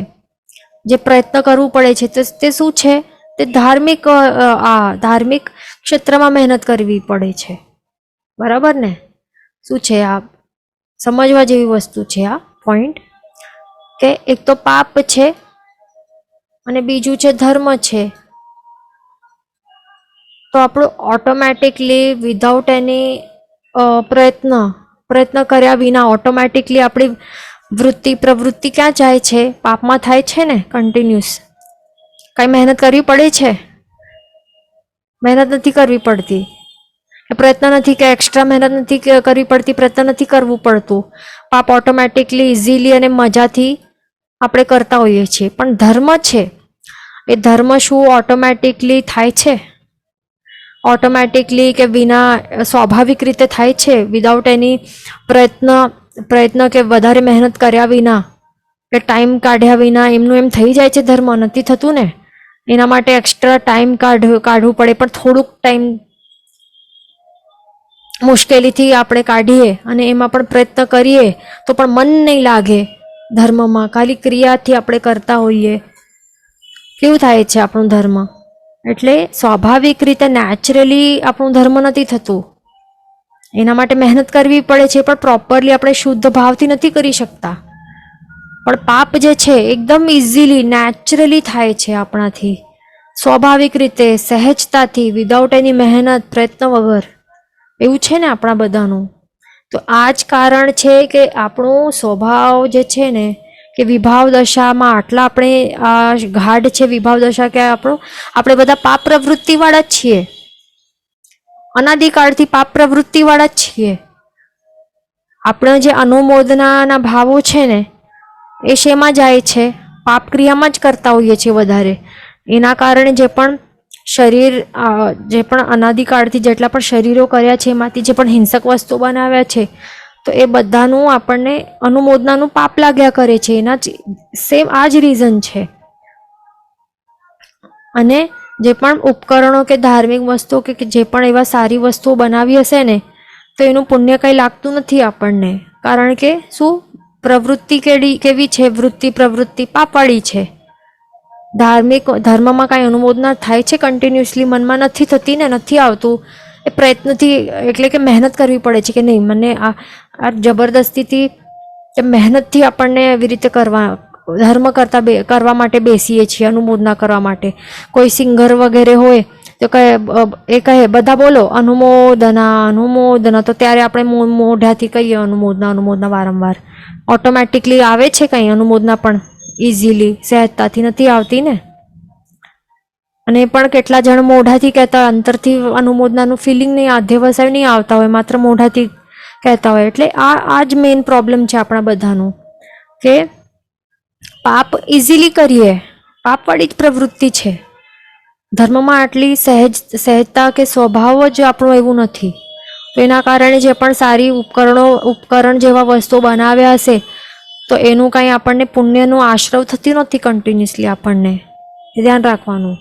જે પ્રયત્ન કરવું પડે છે, તે શું છે? તે ધાર્મિક ક્ષેત્રમાં મહેનત કરવી પડે છે. બરાબર ને? શું છે આ? સમજવા જેવી વસ્તુ છે આ પોઈન્ટ. કે એક તો પાપ છે અને બીજું છે ધર્મ છે. તો આપણું ઓટોમેટિકલી વિધાઉટ એની પ્રયત્ન કર્યા વિના ઓટોમેટિકલી આપણી પ્રવૃત્તિ ક્યાં જાય છે? પાપમાં થાય છે ને કન્ટિન્યુઅસ. કઈ મહેનત કરવી પડે છે? મહેનત નથી કરવી પડતી. પ્રયત્ન નથી કે એક્સ્ટ્રા મહેનત નથી કરવી પડતી, પ્રયત્ન નથી કરવું પડતું. પાપ ઓટોમેટિકલી ઇઝીલી અને મજાથી આપણે કરતા હોઈએ છીએ. પણ ધર્મ છે, એ ધર્મ શું ઓટોમેટિકલી થાય છે? ઓટોમેટિકલી કે વિના સ્વાભાવિક રીતે થાય છે, વિદાઉટ એની પ્રયત્ન કે વધારે મહેનત કર્યા વિના, કે ટાઈમ કાઢ્યા વિના એમનું એમ થઈ જાય છે ધર્મ? નથી થતું ને. એના માટે એક્સ્ટ્રા ટાઈમ કાઢવું પડે. પણ થોડુંક ટાઈમ મુશ્કેલીથી આપણે કાઢીએ અને એમાં પણ પ્રયત્ન કરીએ તો પણ મન નહીં લાગે ધર્મમાં. ખાલી ક્રિયાથી આપણે કરતા હોઈએ. કેવું થાય છે આપણું ધર્મ? એટલે સ્વાભાવિક રીતે નેચરલી આપણું ધર્મ નથી થતું. એના માટે મહેનત કરવી પડે છે, પણ પ્રોપરલી આપણે શુદ્ધ ભાવથી નથી કરી શકતા. પણ પાપ જે છે એકદમ ઇઝીલી નેચરલી થાય છે આપણાથી, સ્વાભાવિક રીતે, સહેજતાથી, વિદાઉટ એની મહેનત, પ્રયત્ન વગર. એવું છે ને આપણા બધાનું. તો આ જ કારણ છે કે આપણો સ્વભાવ જે છે ને, કે વિભાવ દશામાં આટલા આપણે આ ગાઢ છે વિભાવ દશા, કે આપણે બધા પાપ પ્રવૃત્તિવાળા જ છીએ. અનાદિકાળથી પાપ પ્રવૃત્તિવાળા જ છીએ. આપણા જે અનુમોદનાના ભાવો છે ને, એ શેમાં જાય છે? પાપ ક્રિયામાં જ કરતા હોઈએ છીએ વધારે. એના કારણે જે પણ શરીર જે પણ અનાદિકાળથી જેટલા પણ શરીરો કર્યા છે એમાંથી જે પણ હિંસક વસ્તુઓ બનાવ્યા છે તો એ બધાનું આપણને અનુમોદનાનું પાપ લાગ્યા કરે છે. એના સેમ આ જ રીઝન છે. અને જે પણ ઉપકરણો કે ધાર્મિક વસ્તુઓ કે જે પણ એવા સારી વસ્તુઓ બનાવી હશે ને તો એનું પુણ્ય કંઈ લાગતું નથી આપણને. કારણ કે શું પ્રવૃત્તિ કેવી છે, વૃત્તિ પ્રવૃત્તિ પાપવાળી છે. ધર્મમાં કાંઈ અનુમોદના થાય છે કન્ટિન્યુઅસલી મનમાં નથી થતી ને, નથી આવતું. એ પ્રયત્નથી એટલે કે મહેનત કરવી પડે છે કે નહીં મને આ જબરદસ્તીથી કે મહેનતથી આપણને એવી રીતે ધર્મ કરવા માટે બેસીએ છીએ, અનુમોદના કરવા માટે. કોઈ સિંગર વગેરે હોય તો કહે બધા બોલો અનુમોદના અનુમોદના, તો ત્યારે આપણે મોઢાથી કહીએ અનુમોદના વારંવાર. ઓટોમેટિકલી આવે છે કંઈ અનુમોદના પણ ઇઝીલી સહેજતાથી નથી આવતી ને. અને પણ કેટલા જણ મોઢાથી કહેતા હોય, અંતરથી અનુમોદનાનું ફિલિંગ નહીં, અધ્યવસાય નહીં આવતા હોય, માત્ર મોઢાથી કહેતા હોય. એટલે આ જ મેઇન પ્રોબ્લેમ છે આપણા બધાનું કે પાપ ઇઝીલી કરીએ, પાપવાળી જ પ્રવૃત્તિ છે. ધર્મમાં આટલી સહેજતા કે સ્વભાવ જ આપણું એવું નથી. તો એના કારણે જે પણ સારી ઉપકરણ જેવા વસ્તુઓ બનાવ્યા હશે તો એનું કાંઈ આપણને પુણ્યનો આશ્રવ થતી નથી કન્ટિન્યુઅસલી આપણને, એ ધ્યાન રાખવાનું.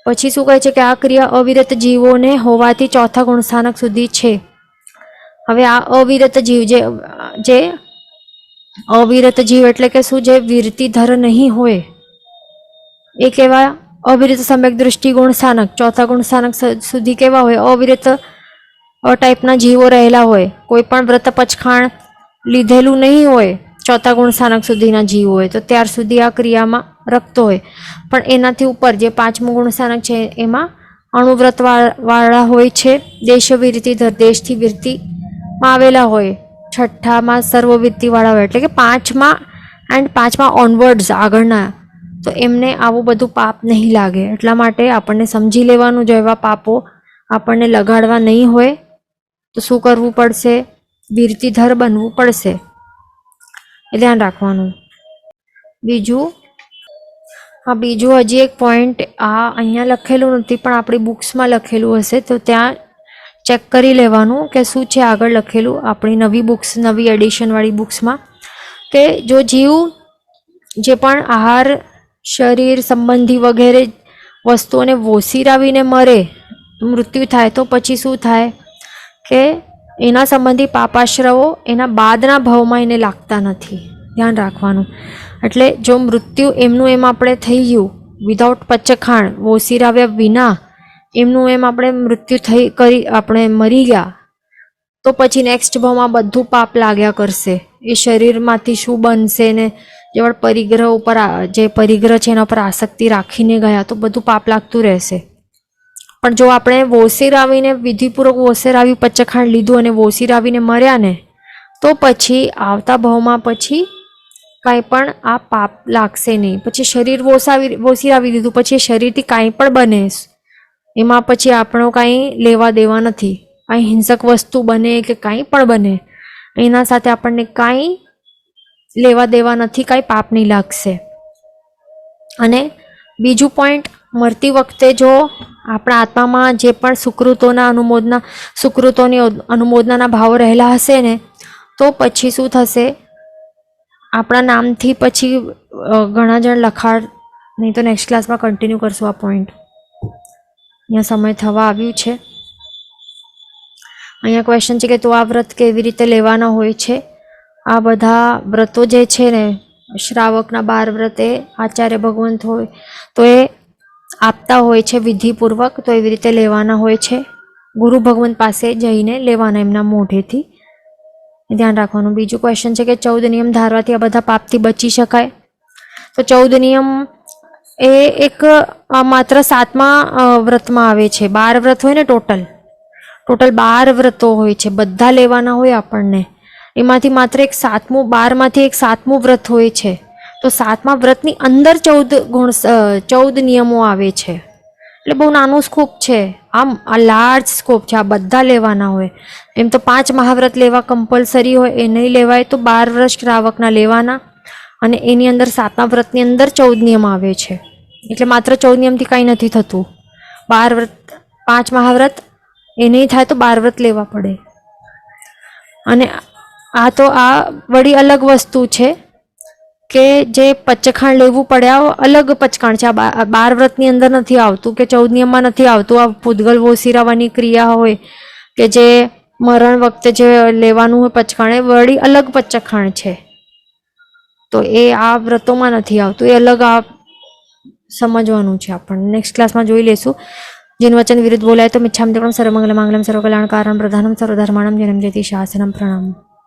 પછી શું કહે છે કે આ ક્રિયા અવિરત જીવોને હોવાથી ચોથા ગુણસ્થાનક સુધી છે. હવે આ અવિરત જીવ જે અવિરત જીવ એટલે કે શું, જે વિરતિધર નહીં હોય એ કેવા અવિરત સમ્યક દૃષ્ટિ ગુણસ્થાનક ચોથા ગુણસ્થાનક સુધી કેવા હોય, અવિરત ટાઈપના જીવો રહેલા હોય. કોઈ પણ વ્રત પચખાણ લીધેલું નહીં હોય ચોથા ગુણસ્થાનક સુધીના જીવ હોય તો ત્યાર સુધી આ ક્રિયામાં રખતો હોય. પણ એનાથી ઉપર જે પાંચમું ગુણસ્થાનક છે એમાં અણુવ્રત વાળા હોય છે, દેશ વિરતિધર દેશથી વિરતિમાં આવેલા હોય. છઠ્ઠામાં સર્વવિરતિ વાળા હોય એટલે કે પાંચમા ઓનવર્ડ્સ આગળના, તો એમને આવું બધું પાપ નહીં લાગે. એટલા માટે આપણને સમજી લેવાનું, જો એવા પાપો આપણને લગાડવા નહીં હોય તો શું કરવું પડશે, વિરતિધર બનવું પડશે. એ ધ્યાન રાખવાનું. બીજું હજી એક પોઈન્ટ અહીંયા લખેલું નથી પણ આપણી બુક્સમાં લખેલું હશે તો ત્યાં ચેક કરી લેવાનું કે શું છે આગળ લખેલું આપણી નવી એડિશનવાળી બુક્સમાં, કે જો જીવ જે પણ આહાર શરીર સંબંધી વગેરે વસ્તુઓને વોસીરાવીને મરે, મૃત્યુ થાય તો પછી શું થાય કે એના સંબંધી પાપાશ્રવો એના બાદના ભાવમાં એને લાગતા નથી. ધ્યાન રાખવાનું. એટલે જો મૃત્યુ એમનું એમ આપણે થઈ ગયું વિધાઉટ પચખાણ વોસીરાવ્યા વિના એમનું એમ આપણે મૃત્યુ આપણે મરી ગયા તો પછી નેક્સ્ટ ભાવમાં બધું પાપ લાગ્યા કરશે. એ શરીરમાંથી શું બનશે ને જે પરિગ્રહ છે એના પર આસક્તિ રાખીને ગયા તો બધું પાપ લાગતું રહેશે. પણ જો આપણે વોસીરાવીને વિધિપૂર્વક વોસીરાવી પચખાણ લીધું અને વોસીરાવીને મર્યા ને તો પછી આવતા ભાવમાં પછી કાંઈ પણ આ પાપ લાગશે નહીં. પછી શરીર વોસીરાવી દીધું પછી શરીરથી કાંઈ પણ બને એમાં પછી આપણો કાંઈ લેવા દેવા નથી. કાંઈ હિંસક વસ્તુ બને કે કાંઈ પણ બને એના સાથે આપણને કાંઈ લેવા દેવા નથી, કાંઈ પાપ નહીં લાગશે. અને બીજું પોઈન્ટ, મરતી વખતે જો આપણા આત્મામાં જે પણ સુકૃતોની અનુમોદનાના ભાવ રહેલા હશે ને તો પછી શું થશે, આપણા નામથી પછી ઘણા જણ નહીં તો નેક્સ્ટ ક્લાસમાં કન્ટિન્યુ કરશું આ પોઈન્ટ. અહીંયા સમય થવા આવ્યું છે. અહીંયા ક્વેશ્ચન છે કે તો આ વ્રત કેવી રીતે લેવાના હોય છે. આ બધા વ્રતો જે છે ને શ્રાવકના 12 વ્રત એ આચાર્ય ભગવંત હોય તો એ આપતા હોય છે વિધિપૂર્વક, તો એવી રીતે લેવાના હોય છે. ગુરુ ભગવંત પાસે જઈને લેવાના એમના મોઢેથી, ધ્યાન રાખવાનું. બીજું ક્વેશ્ચન છે કે 14 નિયમ ધારવાથી આ બધા પાપથી બચી શકાય. તો 14 નિયમ એ એક માત્ર 7મા વ્રતમાં આવે છે. 12 વ્રત હોય ને ટોટલ 12 વ્રતો હોય છે, બધા લેવાના હોય આપણને. એમાંથી માત્ર 12માંથી એક 7મું વ્રત હોય છે. તો 7મા વ્રતની અંદર 14 નિયમો આવે છે. એટલે બહુ નાનું સ્કોપ છે, આમ આ લાર્જ સ્કોપ છે. આ બધા લેવાના હોય. એમ તો 5 મહાવ્રત લેવા કમ્પલસરી હોય, એ નહીં લેવાય તો 12 વ્રત શ્રાવકના લેવાના. અને એની અંદર 7મા વ્રતની અંદર 14 નિયમ આવે છે. એટલે માત્ર 14 નિયમથી કાંઈ નથી થતું. 12 વ્રત 5 મહાવ્રત એ નહીં થાય તો 12 વ્રત લેવા પડે. અને આ તો આ વળી અલગ વસ્તુ છે કે જે પચખાણ લેવું પડે, આ અલગ પચખાણ છે. આ 12 વ્રતની અંદર નથી આવતું કે 14 નિયમમાં નથી આવતું. આ પૂતગલ વોસીરાવાની ક્રિયા હોય કે જે મરણ વખતે જે લેવાનું હોય પચખાણ, એ વળી અલગ પચખાણ છે. તો એ આ વ્રતોમાં નથી આવતું, એ અલગ આ સમજવાનું છે આપણને. નેક્સ્ટ ક્લાસમાં જોઈ લેશું. જેનું વચન વિરુદ્ધ બોલાય તો મિચ્છામિ દુક્કડમ સર્વમંગલ માંગલમ સર્વકલ્યાણ કાरणम પ્રધાનમ સર્વધર્માણમ જનમ જયતિ શાસનમ પ્રણામ.